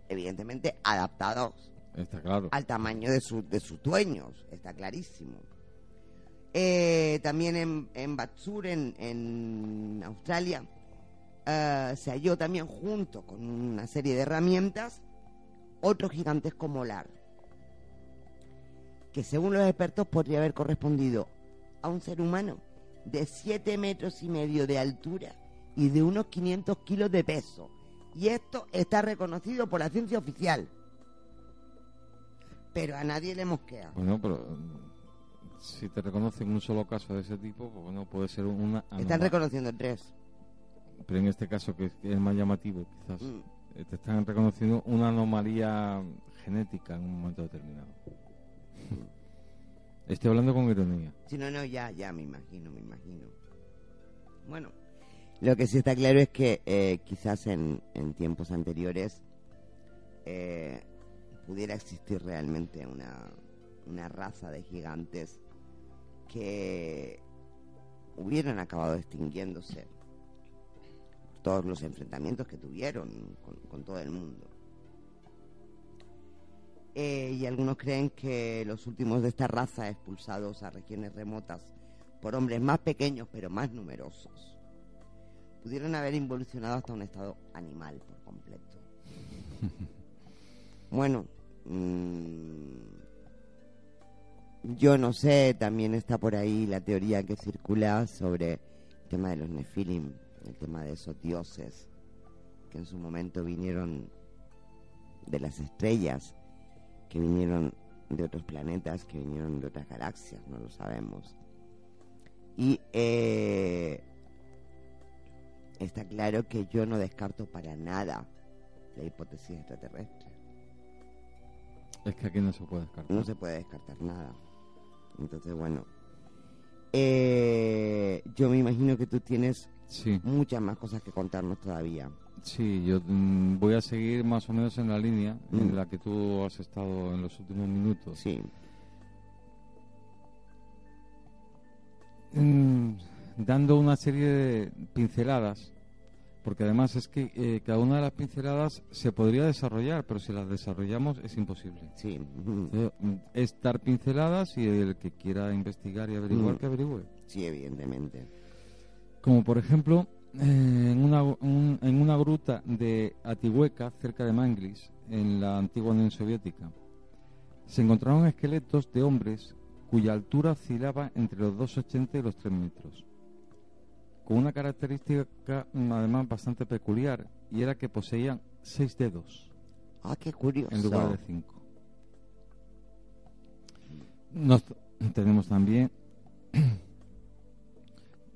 Evidentemente adaptados Está claro. al tamaño de sus dueños, está clarísimo. También en Batsur, en Australia, se halló también, junto con una serie de herramientas, otro gigantesco molar, que según los expertos podría haber correspondido a un ser humano de 7 metros y medio de altura y de unos 500 kilos de peso. Y esto está reconocido por la ciencia oficial. Pero a nadie le mosquea. Bueno, pero si te reconocen un solo caso de ese tipo, pues bueno, puede ser una Están anomalía. reconociendo 3. Pero en este caso, que es más llamativo, quizás, te están reconociendo una anomalía genética en un momento determinado. Estoy hablando con ironía. Si no, ya, me imagino. Bueno, lo que sí está claro es que quizás en tiempos anteriores pudiera existir realmente una raza de gigantes que hubieran acabado extinguiéndose por todos los enfrentamientos que tuvieron con todo el mundo. Y algunos creen que los últimos de esta raza, expulsados a regiones remotas por hombres más pequeños pero más numerosos, pudieron haber involucionado hasta un estado animal por completo. Bueno, yo no sé, también está por ahí la teoría que circula sobre el tema de los Nefilim, el tema de esos dioses que en su momento vinieron de las estrellas, que vinieron de otros planetas, que vinieron de otras galaxias, no lo sabemos. Y está claro que yo no descarto para nada la hipótesis extraterrestre. Es que aquí no se puede descartar. No se puede descartar nada. Entonces, bueno, yo me imagino que tú tienes muchas más cosas que contarnos todavía. Sí, yo voy a seguir más o menos en la línea en la que tú has estado en los últimos minutos. Sí. Dando una serie de pinceladas, porque además es que cada una de las pinceladas se podría desarrollar, pero si las desarrollamos es imposible. Sí. Es dar pinceladas y el que quiera investigar y averiguar, que averigüe. Sí, evidentemente. Como por ejemplo, en una gruta de Atihueca, cerca de Manglis, en la antigua Unión Soviética, se encontraron esqueletos de hombres cuya altura oscilaba entre los 2,80 y los 3 metros, con una característica además bastante peculiar, y era que poseían 6 dedos. Ah, qué curioso. En lugar de 5. Tenemos también,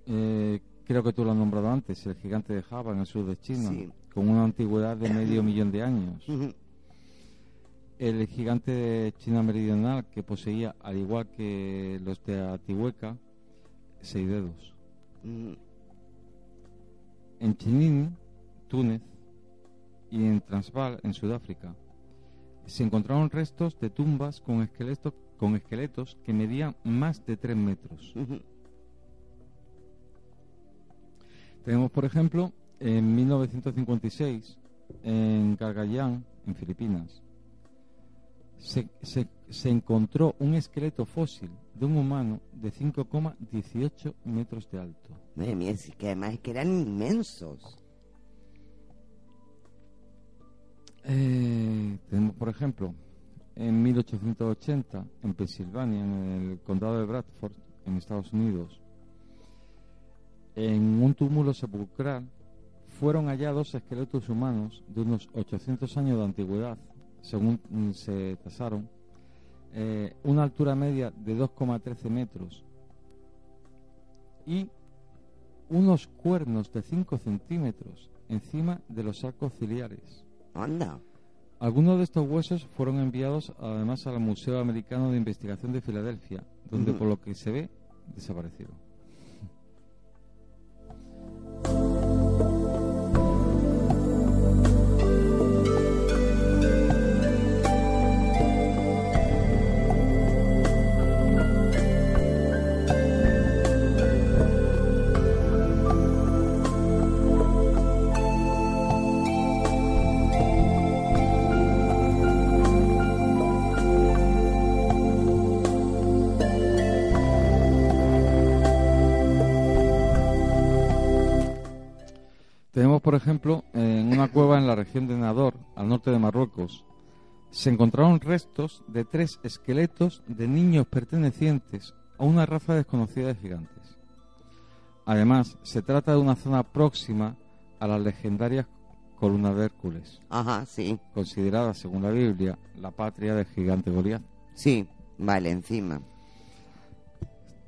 creo que tú lo has nombrado antes, el gigante de Java en el sur de China, sí, con una antigüedad de medio millón de años. el gigante de China meridional, que poseía, al igual que los de Atihueca, 6 dedos. En Chinini, Túnez, y en Transvaal, en Sudáfrica, se encontraron restos de tumbas con esqueletos que medían más de 3 metros. Tenemos, por ejemplo, en 1956, en Cagayan, en Filipinas, se encontró un esqueleto fósil de un humano de 5,18 metros de alto. Madre mía, sí que además es que eran inmensos. Tenemos, por ejemplo, en 1880, en Pensilvania, en el condado de Bradford, en Estados Unidos, en un túmulo sepulcral fueron hallados esqueletos humanos de unos 800 años de antigüedad, según se tasaron, una altura media de 2,13 metros y unos cuernos de 5 centímetros encima de los arcos ciliares. Anda. Algunos de estos huesos fueron enviados además al Museo Americano de Investigación de Filadelfia, donde por lo que se ve, desaparecieron. Tenemos, por ejemplo, en una cueva en la región de Nador, al norte de Marruecos, se encontraron restos de 3 esqueletos de niños pertenecientes a una raza desconocida de gigantes. Además, se trata de una zona próxima a las legendarias columnas de Hércules. Ajá, sí. Considerada, según la Biblia, la patria del gigante Goliat. Sí, vale, encima.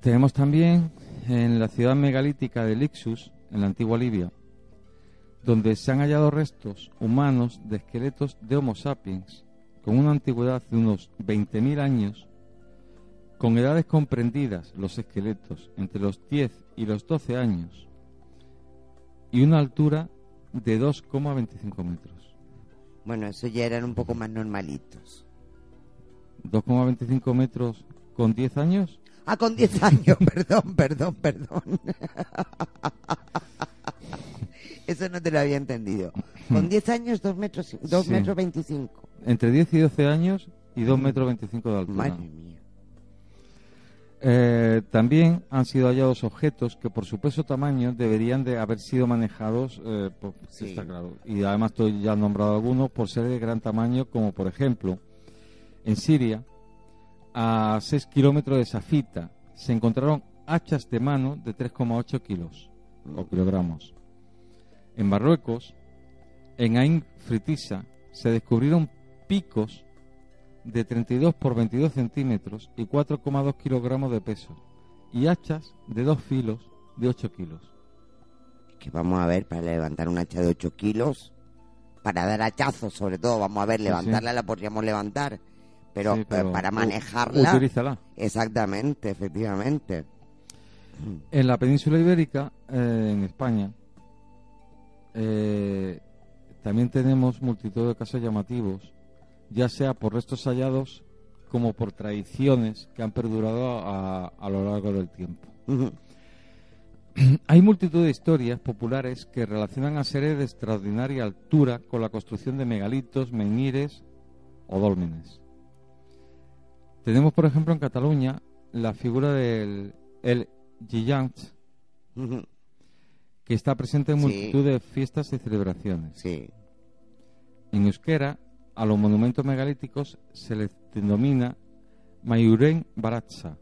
Tenemos también en la ciudad megalítica de Lixus, en la antigua Libia, donde se han hallado restos humanos de esqueletos de Homo sapiens con una antigüedad de unos 20.000 años, con edades comprendidas, los esqueletos, entre los 10 y los 12 años, y una altura de 2,25 metros. Bueno, eso ya eran un poco más normalitos. 2,25 metros con 10 años. Ah, con 10 años, perdón. Eso no te lo había entendido. Con 10 años, 2 metros, 2 Sí. metros 25. Entre 10 y 12 años y 2,25 metros de altura. Madre mía. También han sido hallados objetos que por su peso tamaño deberían de haber sido manejados, Sí. está claro. Y además estoy ya nombrado algunos por ser de gran tamaño, como por ejemplo, en Siria, a 6 kilómetros de Safita, se encontraron hachas de mano de 3,8 kilos o kilogramos. En Marruecos, en Ain Fritisa, se descubrieron picos de 32 por 22 centímetros y 4,2 kilogramos de peso, y hachas de 2 filos de 8 kilos. Que vamos a ver, para levantar un hacha de 8 kilos, para dar hachazos sobre todo, vamos a ver, levantarla la podríamos levantar, pero, Sí, pero para manejarla... utilízala. Exactamente, efectivamente. En la península ibérica, en España, también tenemos multitud de casos llamativos, ya sea por restos hallados como por tradiciones que han perdurado a lo largo del tiempo. Ujú. Hay multitud de historias populares que relacionan a seres de extraordinaria altura con la construcción de megalitos, menhires o dólmenes. Tenemos, por ejemplo, en Cataluña la figura del el Gigant, Ujú. que está presente en Sí. multitud de fiestas y celebraciones. Sí. En euskera, a los monumentos megalíticos se les denomina Mayuren Baratza,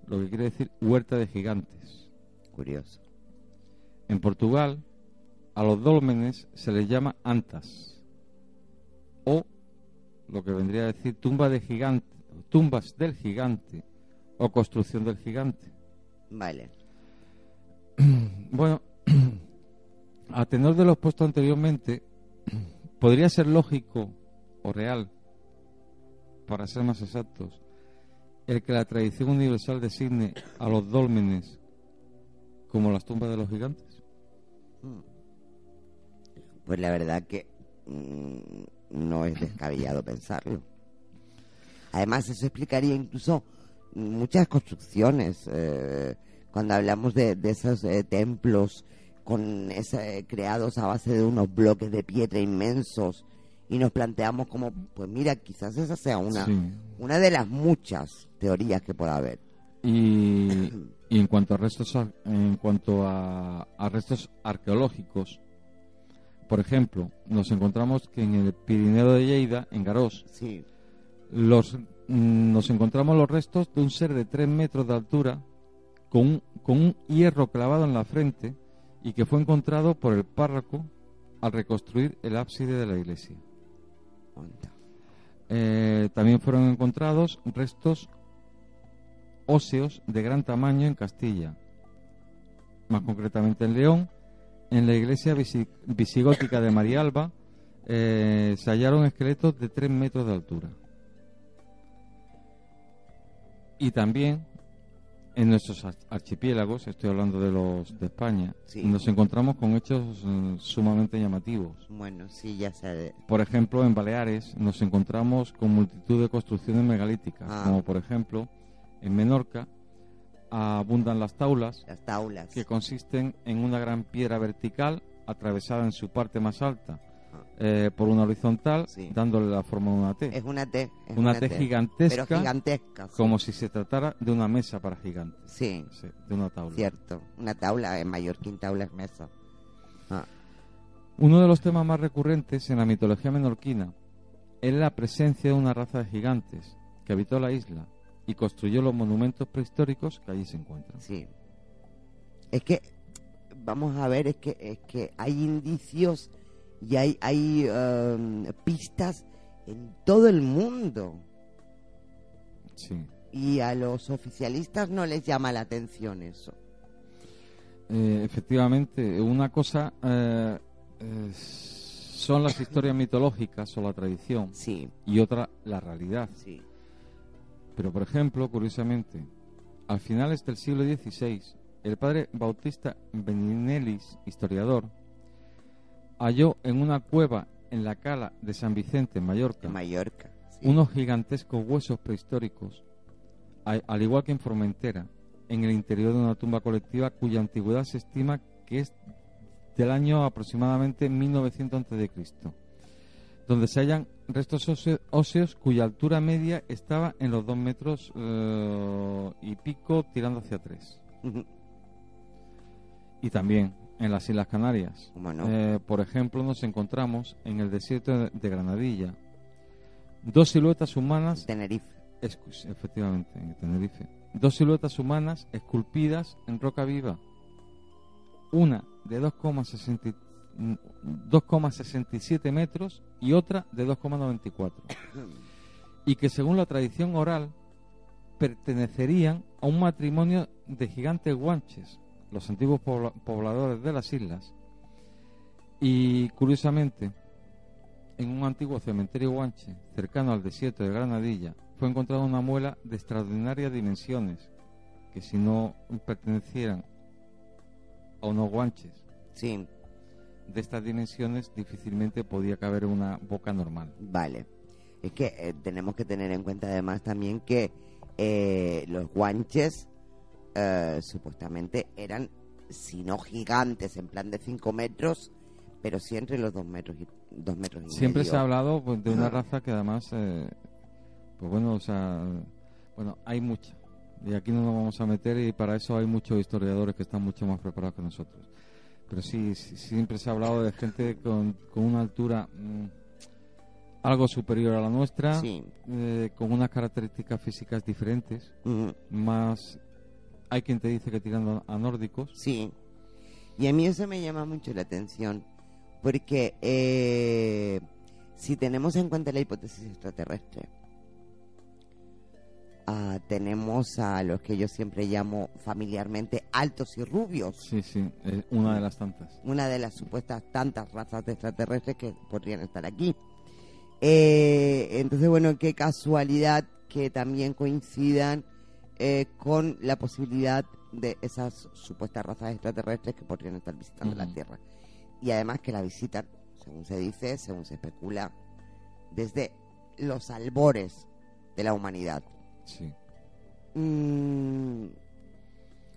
lo que quiere decir huerta de gigantes. Curioso. En Portugal, a los dólmenes se les llama antas, o lo que vendría a decir tumbas del gigante, o construcción del gigante. Vale. Bueno, a tenor de lo expuesto anteriormente, podría ser lógico o real para ser más exactos, el que la tradición universal designe a los dólmenes como las tumbas de los gigantes? Pues la verdad que no es descabellado pensarlo. Además, eso explicaría incluso muchas construcciones. Cuando hablamos de esos templos creados a base de unos bloques de piedra inmensos, y nos planteamos como, pues mira, quizás esa sea una de las muchas teorías que pueda haber. Y en cuanto a restos arqueológicos, por ejemplo, nos encontramos que en el Pirineo de Lleida, en Garós, sí, nos encontramos los restos de un ser de 3 metros de altura con un hierro clavado en la frente y que fue encontrado por el párroco al reconstruir el ábside de la iglesia. También fueron encontrados restos óseos de gran tamaño en Castilla, más concretamente en León. En la iglesia visigótica de Marialba se hallaron esqueletos de 3 metros de altura. Y también en nuestros archipiélagos, estoy hablando de los de España, sí, nos encontramos con hechos sumamente llamativos. Bueno, sí, ya sé. Por ejemplo, en Baleares nos encontramos con multitud de construcciones megalíticas, como por ejemplo en Menorca abundan las taulas, que consisten en una gran piedra vertical atravesada en su parte más alta por una horizontal, dándole la forma de una T. Es una T. Una T gigantesca, pero gigantesca, sí, como si se tratara de una mesa para gigantes. Sí, de una tabla. Cierto, una tabla, en mallorquín tabla es mesa. Uno de los temas más recurrentes en la mitología menorquina es la presencia de una raza de gigantes que habitó la isla y construyó los monumentos prehistóricos que allí se encuentran. Sí. Es que, vamos a ver, es que hay indicios y hay pistas en todo el mundo. Sí. Y a los oficialistas no les llama la atención eso. Efectivamente, una cosa son las historias mitológicas o la tradición, sí, y otra la realidad. Sí. Pero, por ejemplo, curiosamente, al finales del siglo XVI, el padre Bautista Beninelis, historiador, halló en una cueva en la cala de San Vicente, en Mallorca, sí, unos gigantescos huesos prehistóricos, al igual que en Formentera, en el interior de una tumba colectiva cuya antigüedad se estima que es del año aproximadamente 1900 a.C., donde se hallan restos óseos cuya altura media estaba en los 2 metros y pico, tirando hacia 3. Y también en las Islas Canarias. No? Por ejemplo, nos encontramos en el desierto de Granadilla 2 siluetas humanas. Tenerife. Efectivamente, en Tenerife. 2 siluetas humanas esculpidas en roca viva. Una de 2,67 metros y otra de 2,94. Y que según la tradición oral pertenecerían a un matrimonio de gigantes guanches, los antiguos pobladores de las islas. Y curiosamente, en un antiguo cementerio guanche cercano al desierto de Granadilla fue encontrada una muela de extraordinarias dimensiones que, si no pertenecieran a unos guanches sí, de estas dimensiones, difícilmente podía caber una boca normal. Vale. Es que tenemos que tener en cuenta además también que los guanches supuestamente eran, si no gigantes, en plan de 5 metros, pero sí entre los 2 metros y 2 metros y siempre medio. Se ha hablado, pues, de una raza que además, pues bueno, o sea, bueno, hay mucha. Y aquí no nos vamos a meter, y para eso hay muchos historiadores que están mucho más preparados que nosotros. Pero sí, siempre se ha hablado de gente con una altura algo superior a la nuestra, sí, con unas características físicas diferentes, más hay quien te dice que tirando a nórdicos. Sí, y a mí eso me llama mucho la atención, porque si tenemos en cuenta la hipótesis extraterrestre, tenemos a los que yo siempre llamo familiarmente altos y rubios. Sí, una de las tantas. Una de las supuestas tantas razas de extraterrestres que podrían estar aquí. Entonces, bueno, qué casualidad que también coincidan con la posibilidad de esas supuestas razas extraterrestres que podrían estar visitando la Tierra. Y además que la visitan, según se dice, según se especula, desde los albores de la humanidad. Sí.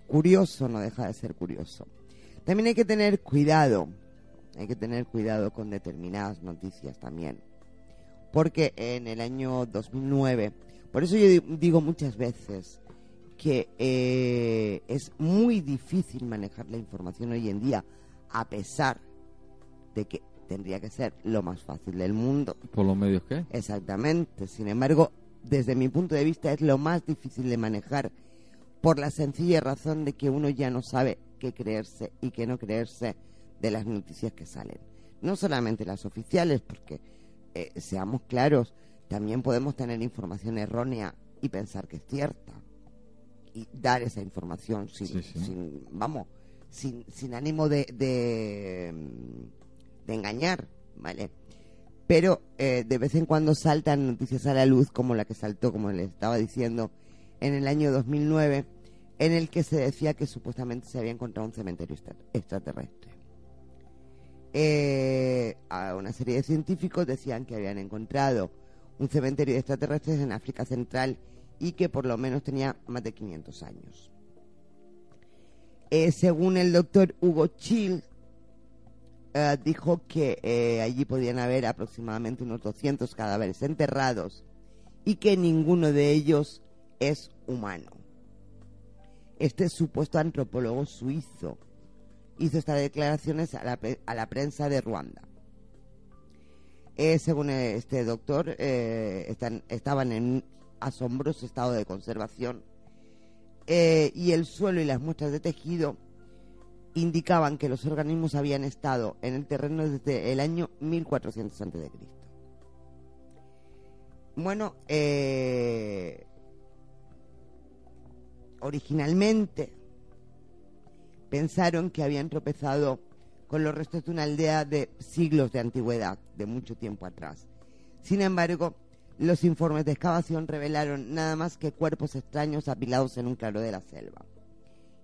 Curioso, no deja de ser curioso. También hay que tener cuidado con determinadas noticias también. Porque en el año 2009, por eso yo digo muchas veces que es muy difícil manejar la información hoy en día, a pesar de que tendría que ser lo más fácil del mundo. ¿Por los medios qué? Exactamente. Sin embargo, desde mi punto de vista es lo más difícil de manejar, por la sencilla razón de que uno ya no sabe qué creerse y qué no creerse de las noticias que salen. No solamente las oficiales, porque seamos claros, también podemos tener información errónea y pensar que es cierta y dar esa información sin ánimo de engañar, ¿vale? Pero de vez en cuando saltan noticias a la luz, como la que saltó, como les estaba diciendo, en el año 2009, en el que se decía que supuestamente se había encontrado un cementerio extraterrestre. A una serie de científicos decían que habían encontrado un cementerio de extraterrestres en África Central y que por lo menos tenía más de 500 años. Según el doctor Hugo Chill, dijo que allí podían haber aproximadamente unos 200 cadáveres enterrados y que ninguno de ellos es humano. Este supuesto antropólogo suizo hizo estas declaraciones a la prensa de Ruanda. Según este doctor, estaban en un asombroso estado de conservación y el suelo y las muestras de tejido indicaban que los organismos habían estado en el terreno desde el año 1400 a.C. Bueno, originalmente pensaron que habían tropezado con los restos de una aldea de siglos de antigüedad, de mucho tiempo atrás. Sin embargo, los informes de excavación revelaron nada más que cuerpos extraños apilados en un claro de la selva.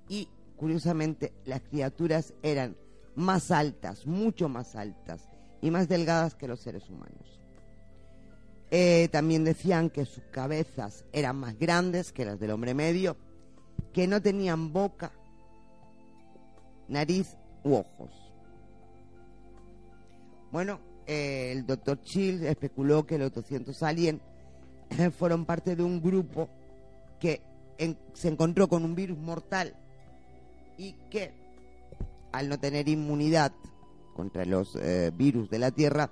Y, curiosamente, las criaturas eran más altas, mucho más altas y más delgadas que los seres humanos. También decían que sus cabezas eran más grandes que las del hombre medio, que no tenían boca, nariz u ojos. Bueno, el doctor Chill especuló que los 200 aliens fueron parte de un grupo que se encontró con un virus mortal y que, al no tener inmunidad contra los virus de la Tierra,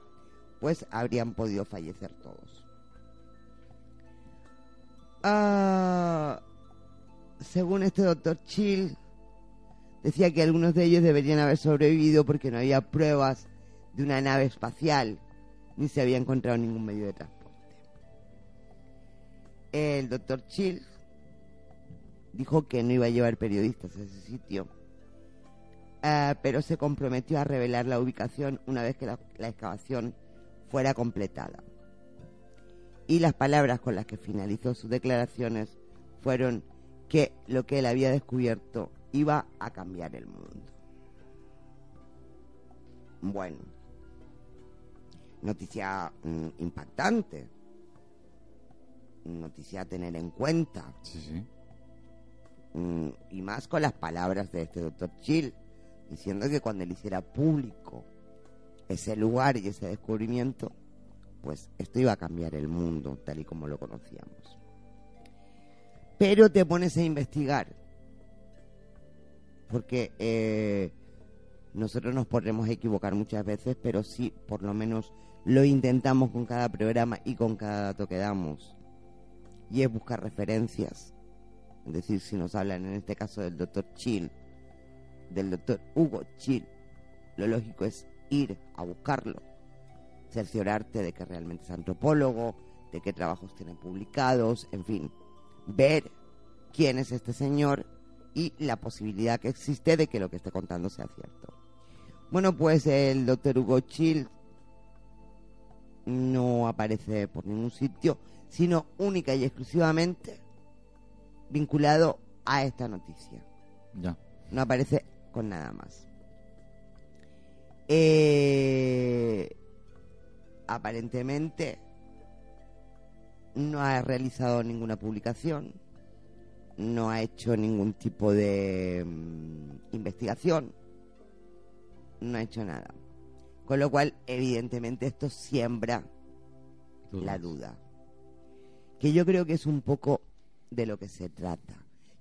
pues habrían podido fallecer todos. Según este doctor Chill, decía que algunos de ellos deberían haber sobrevivido porque no había pruebas de una nave espacial, ni se había encontrado ningún medio de transporte. El doctor Chill dijo que no iba a llevar periodistas a ese sitio, pero se comprometió a revelar la ubicación una vez que la excavación fuera completada. Y las palabras con las que finalizó sus declaraciones fueron que lo que él había descubierto iba a cambiar el mundo. Bueno, noticia impactante, noticia a tener en cuenta. Sí. Y más con las palabras de este doctor Chill, diciendo que cuando él hiciera público ese lugar y ese descubrimiento, pues esto iba a cambiar el mundo tal y como lo conocíamos. Pero te pones a investigar, porque nosotros nos podremos equivocar muchas veces, pero sí, por lo menos lo intentamos con cada programa y con cada dato que damos, y es buscar referencias. Es decir, si nos hablan en este caso del doctor Chill, del doctor Hugo Chill, lo lógico es ir a buscarlo, cerciorarte de que realmente es antropólogo, de qué trabajos tiene publicados, en fin, ver quién es este señor y la posibilidad que existe de que lo que esté contando sea cierto. Bueno, pues el doctor Hugo Chill no aparece por ningún sitio, sino única y exclusivamente vinculado a esta noticia. Ya. No aparece con nada más. Aparentemente no ha realizado ninguna publicación, no ha hecho ningún tipo de investigación, no ha hecho nada. Con lo cual, evidentemente, esto siembra la duda. Que yo creo que es un poco de lo que se trata.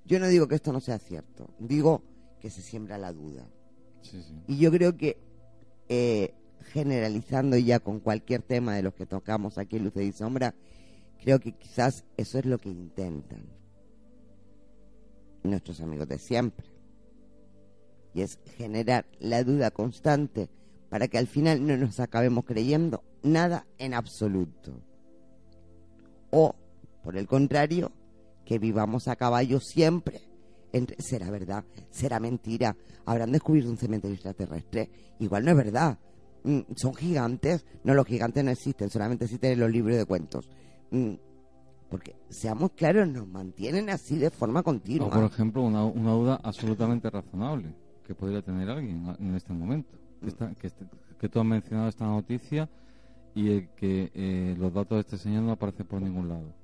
Yo no digo que esto no sea cierto, digo que se siembra la duda. Sí, sí. Y yo creo que, generalizando ya con cualquier tema de los que tocamos aquí en Luces y Sombra, creo que quizás eso es lo que intentan nuestros amigos de siempre. Y es generar la duda constante para que al final no nos acabemos creyendo nada en absoluto. O, por el contrario, que vivamos a caballo siempre entre será verdad, será mentira, habrán descubierto un cementerio extraterrestre, igual no es verdad, son gigantes, no, los gigantes no existen, solamente existen en los libros de cuentos. Porque, seamos claros, nos mantienen así de forma continua. O, por ejemplo, una duda absolutamente razonable que podría tener alguien en este momento. Que tú has mencionado esta noticia y que los datos de este señor no aparecen por ningún lado.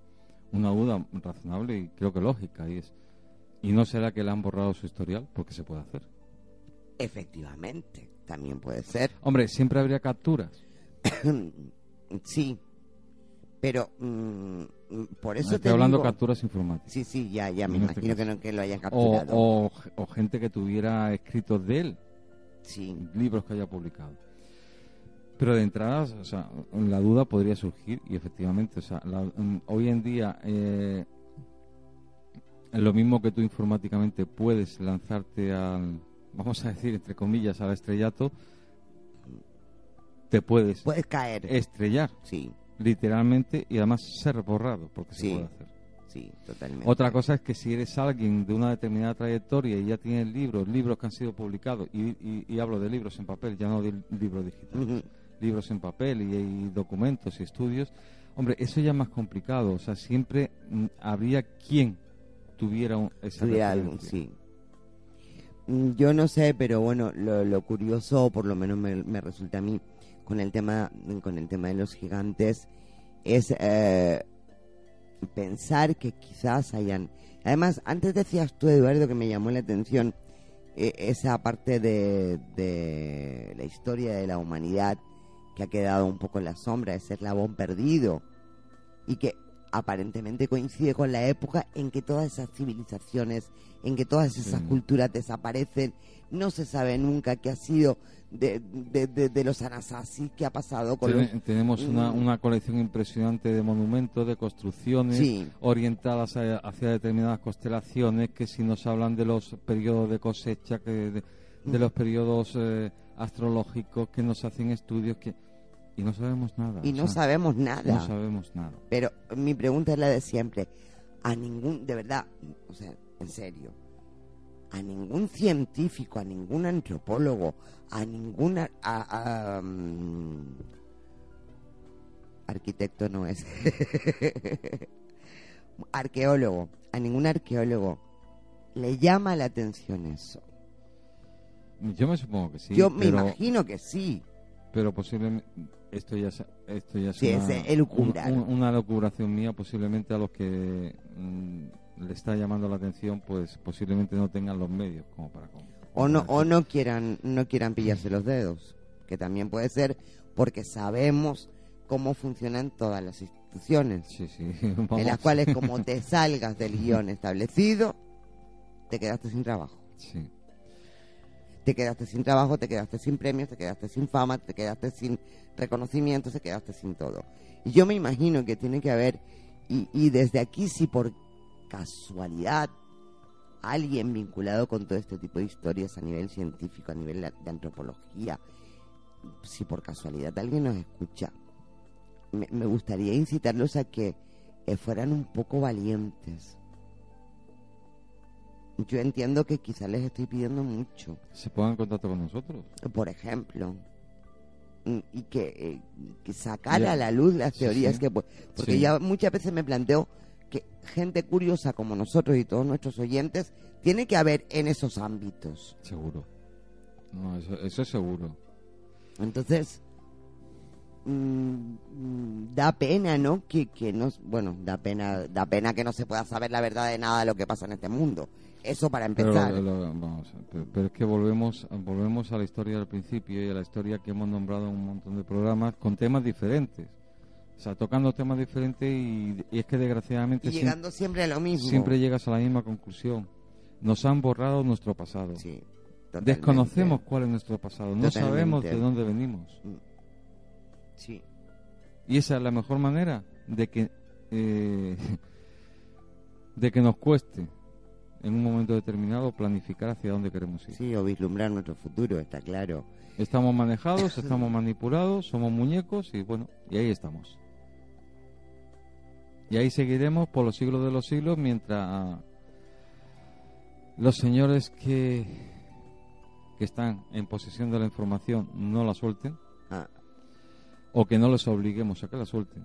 Una duda razonable y creo que lógica, ¿y no será que le han borrado su historial? Porque se puede hacer. Efectivamente, también puede ser. Hombre, siempre habría capturas. Sí, pero por eso Estoy hablando de capturas informáticas. Sí, ya me En imagino este que lo hayan capturado. O gente que tuviera escritos de él, sí, libros que haya publicado. Pero de entrada, o sea, la duda podría surgir y efectivamente, o sea, hoy en día lo mismo que tú informáticamente puedes lanzarte al, vamos a decir, entre comillas, al estrellato, te puedes caer, estrellar, sí, literalmente, y además ser borrado, porque sí, se puede hacer. Sí, totalmente. Otra cosa es que si eres alguien de una determinada trayectoria y ya tienes libros que han sido publicados, y hablo de libros en papel, ya no de libros digitales, libros en papel y documentos y estudios, hombre, eso ya es más complicado. O sea, siempre habría quien tuviera esa referencia. Sí. Yo no sé, pero bueno, lo curioso, por lo menos me resulta a mí, con el tema de los gigantes, es pensar que quizás hayan... Además, antes decías tú, Eduardo, que me llamó la atención esa parte de la historia de la humanidad que ha quedado un poco en la sombra, ese eslabón perdido, y que aparentemente coincide con la época en que todas esas civilizaciones, en que todas esas culturas desaparecen. No se sabe nunca qué ha sido de los Anasazi, qué ha pasado con Tenemos una colección impresionante de monumentos, de construcciones orientadas hacia determinadas constelaciones, que si nos hablan de los periodos de cosecha, de los periodos astrológicos, que nos hacen estudios y no sabemos nada. No sabemos nada. No sabemos nada. Pero mi pregunta es la de siempre. De verdad, o sea, en serio, a ningún científico, a ningún antropólogo, a ningún arquitecto no es, arqueólogo, a ningún arqueólogo le llama la atención eso. Yo me supongo que sí. Me imagino que sí. Pero posiblemente esto ya es sí, una locubración mía. Posiblemente a los que le está llamando la atención, pues posiblemente no tengan los medios como para o no quieran pillarse los dedos, que también puede ser, porque sabemos cómo funcionan todas las instituciones, en las cuales, como te salgas del guión establecido, te quedaste sin trabajo. Sí. Te quedaste sin trabajo, te quedaste sin premios, te quedaste sin fama, te quedaste sin reconocimiento, te quedaste sin todo. Y yo me imagino que tiene que haber, y desde aquí, si por casualidad alguien vinculado con todo este tipo de historias a nivel científico, a nivel de antropología, si por casualidad alguien nos escucha, me gustaría incitarlos a que fueran un poco valientes. Yo entiendo que quizás les estoy pidiendo mucho. ¿Se pongan en contacto con nosotros? Por ejemplo. y que sacar a la luz las teorías que... Porque ya muchas veces me planteo que gente curiosa como nosotros y todos nuestros oyentes tiene que haber en esos ámbitos. Seguro. No, eso es seguro. Entonces, da pena, ¿no? Que nos, bueno, da pena que no se pueda saber la verdad de nada de lo que pasa en este mundo. Eso para empezar. Pero es que volvemos a la historia del principio y a la historia que hemos nombrado en un montón de programas con temas diferentes. O sea, tocando temas diferentes y es que desgraciadamente... Y llegando siempre a lo mismo. Siempre llegas a la misma conclusión. Nos han borrado nuestro pasado. Sí, totalmente. Desconocemos cuál es nuestro pasado. No sabemos de dónde venimos. Sí. Y esa es la mejor manera de que nos cueste en un momento determinado planificar hacia dónde queremos ir. Sí, o vislumbrar nuestro futuro, está claro. Estamos manejados, estamos manipulados, somos muñecos y bueno, y ahí estamos. Y ahí seguiremos por los siglos de los siglos mientras los señores que están en posesión de la información no la suelten o que no les obliguemos a que la suelten.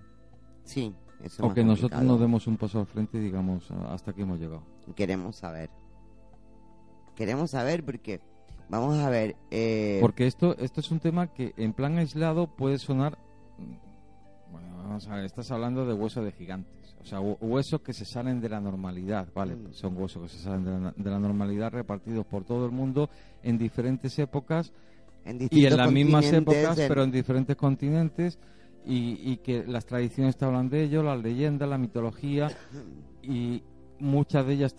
Sí, eso o que nosotros nos demos un paso al frente y digamos hasta aquí hemos llegado. Queremos saber porque vamos a ver porque esto es un tema que en plan aislado puede sonar, bueno, vamos a ver, estás hablando de huesos de gigantes, o sea, huesos que se salen de la normalidad, vale, son huesos que se salen de la normalidad repartidos por todo el mundo en diferentes épocas y en las mismas épocas pero en diferentes continentes y que las tradiciones te hablan de ello, las leyendas, la mitología y muchas de ellas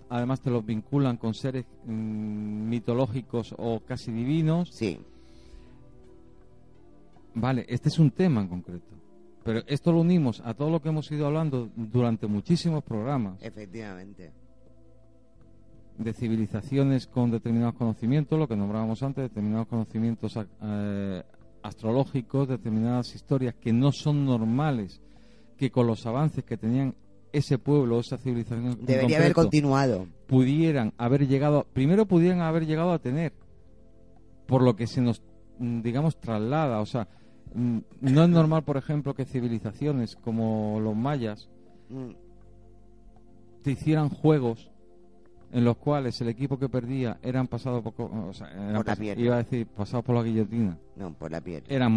además te los vinculan con seres mitológicos o casi divinos. Sí. Vale, este es un tema en concreto. Pero esto lo unimos a todo lo que hemos ido hablando durante muchísimos programas. Efectivamente. De civilizaciones con determinados conocimientos, lo que nombrábamos antes, determinados conocimientos astrológicos, determinadas historias que no son normales, que con los avances que tenían ese pueblo, esa civilización debería haber continuado. Pudieran haber llegado a tener, por lo que se nos, digamos, traslada. O sea, no es normal, por ejemplo, que civilizaciones como los mayas te hicieran juegos en los cuales el equipo que perdía eran pasados por la piedra. Iba a decir pasados por la guillotina. No, por la piedra. Eran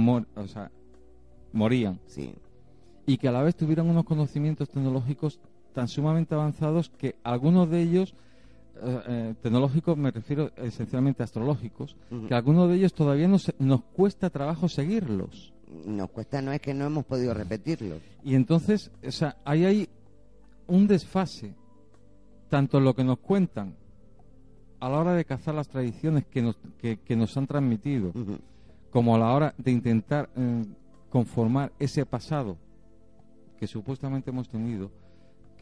morían. Sí. Y que a la vez tuvieran unos conocimientos tecnológicos tan sumamente avanzados que algunos de ellos, tecnológicos me refiero esencialmente a astrológicos, que algunos de ellos todavía nos cuesta trabajo seguirlos. Nos cuesta, no es que no hemos podido repetirlos. Y entonces, o sea, ahí hay un desfase, tanto en lo que nos cuentan a la hora de cazar las tradiciones que nos han transmitido, como a la hora de intentar conformar ese pasado que supuestamente hemos tenido,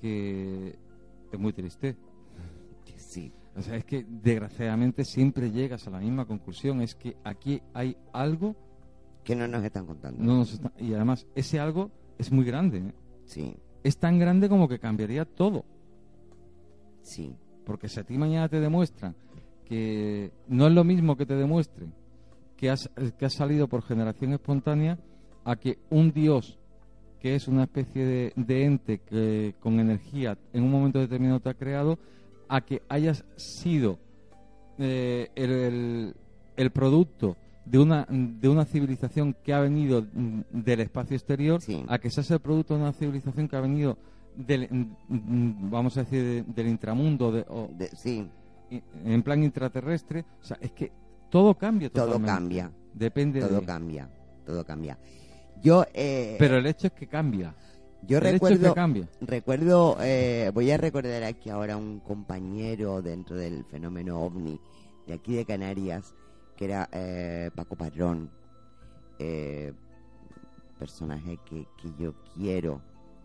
que es muy triste. Sí. O sea, es que desgraciadamente siempre llegas a la misma conclusión, es que aquí hay algo que no nos están contando. Y además ese algo es muy grande, ¿eh? Sí. Es tan grande como que cambiaría todo. Sí. Porque si a ti mañana te demuestran que no es lo mismo que te demuestren que has salido por generación espontánea a que un dios que es una especie de ente que con energía en un momento determinado te ha creado, a que hayas sido el producto de una civilización que ha venido del espacio exterior, sí, a que seas el producto de una civilización que ha venido vamos a decir del intramundo sí, en plan intraterrestre. O sea, es que todo cambia totalmente. Todo cambia. Depende todo cambia. Yo pero el hecho es que cambia. Yo el recuerdo, hecho es que cambia. Voy a recordar aquí ahora un compañero dentro del fenómeno OVNI de aquí de Canarias, que era Paco Padrón, personaje que yo quiero,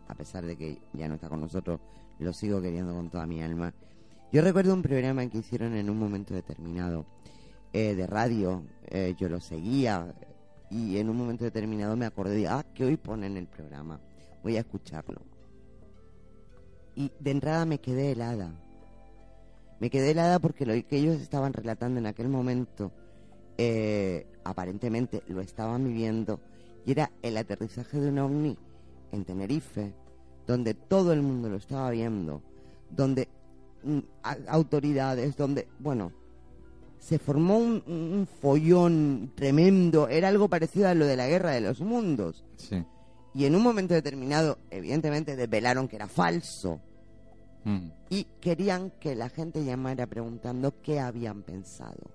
a pesar de que ya no está con nosotros, lo sigo queriendo con toda mi alma. Yo recuerdo un programa que hicieron en un momento determinado de radio, yo lo seguía y en un momento determinado me acordé de que hoy ponen el programa, voy a escucharlo. Y de entrada me quedé helada porque lo que ellos estaban relatando en aquel momento aparentemente lo estaban viviendo, y era el aterrizaje de un ovni en Tenerife, donde todo el mundo lo estaba viendo, donde autoridades, donde, bueno, se formó un follón tremendo, era algo parecido a lo de la Guerra de los Mundos. Sí. Y en un momento determinado, evidentemente, desvelaron que era falso. Y querían que la gente llamara preguntando qué habían pensado.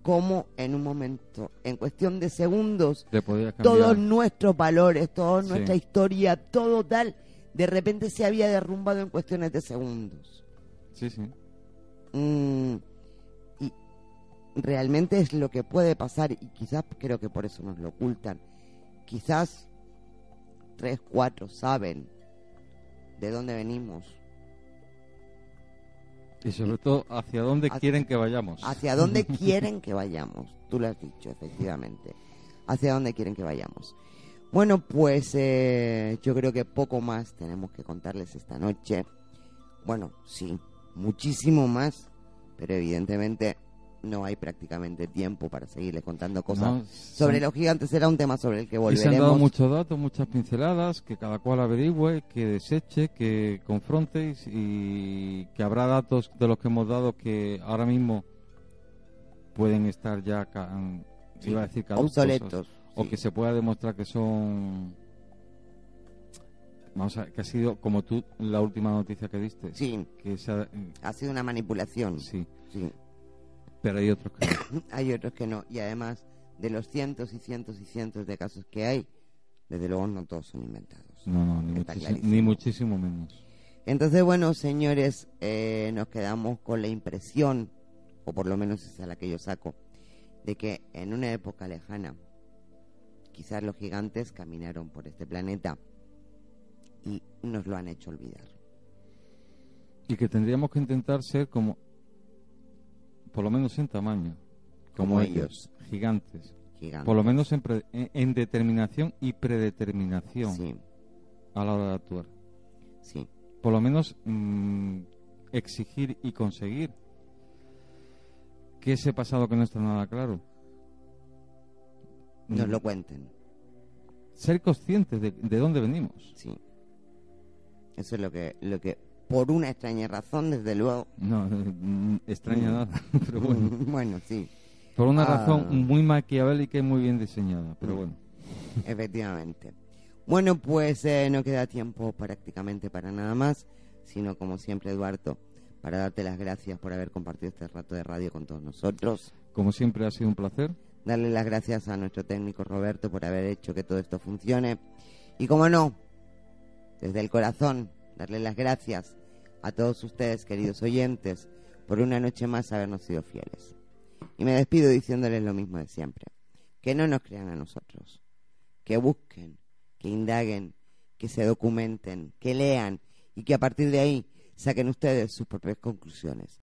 Cómo en un momento, en cuestión de segundos, todos nuestros valores, toda nuestra historia, todo tal, de repente se había derrumbado en cuestiones de segundos. Sí, sí. Y realmente es lo que puede pasar, y quizás creo que por eso nos lo ocultan. Quizás 3, 4 saben de dónde venimos. Y sobre todo, ¿hacia dónde quieren que vayamos? Hacia dónde quieren que vayamos. Tú lo has dicho, efectivamente. Hacia dónde quieren que vayamos. Bueno, pues yo creo que poco más tenemos que contarles esta noche. Bueno, sí, muchísimo más, pero evidentemente no hay prácticamente tiempo para seguirles contando cosas sobre los gigantes. Será un tema sobre el que volveremos. Y se han dado muchos datos, muchas pinceladas, que cada cual averigüe, que deseche, que confronte, y que habrá datos de los que hemos dado que ahora mismo pueden estar ya, iba a decir caducos, obsoletos. O que se pueda demostrar que son... Vamos a ver, que ha sido, como tú, la última noticia que diste. Sí, que ha sido una manipulación. Sí. Sí. Pero hay otros que no. Hay otros que no. Y además, de los cientos y cientos y cientos de casos que hay, desde luego no todos son inventados. No, ni muchísimo menos. Entonces, bueno, señores, nos quedamos con la impresión, o por lo menos esa es la que yo saco, de que en una época lejana, quizás los gigantes caminaron por este planeta y nos lo han hecho olvidar. Y que tendríamos que intentar ser como, por lo menos en tamaño, como ellos, gigantes. Por lo menos en determinación y predeterminación, sí, a la hora de actuar. Sí. Por lo menos exigir y conseguir que ese pasado que no está nada claro nos lo cuenten. Ser conscientes de dónde venimos. Sí. Eso es lo que por una extraña razón, desde luego. No, extraña nada, pero bueno. Bueno, sí. Por una razón muy maquiavélica y muy bien diseñada, pero bueno. Efectivamente. Bueno, pues no queda tiempo prácticamente para nada más, sino como siempre, Eduardo, para darte las gracias por haber compartido este rato de radio con todos nosotros. Como siempre ha sido un placer. Darle las gracias a nuestro técnico Roberto por haber hecho que todo esto funcione. Y como no, desde el corazón, darle las gracias a todos ustedes, queridos oyentes, por una noche más habernos sido fieles. Y me despido diciéndoles lo mismo de siempre. Que no nos crean a nosotros. Que busquen, que indaguen, que se documenten, que lean y que a partir de ahí saquen ustedes sus propias conclusiones.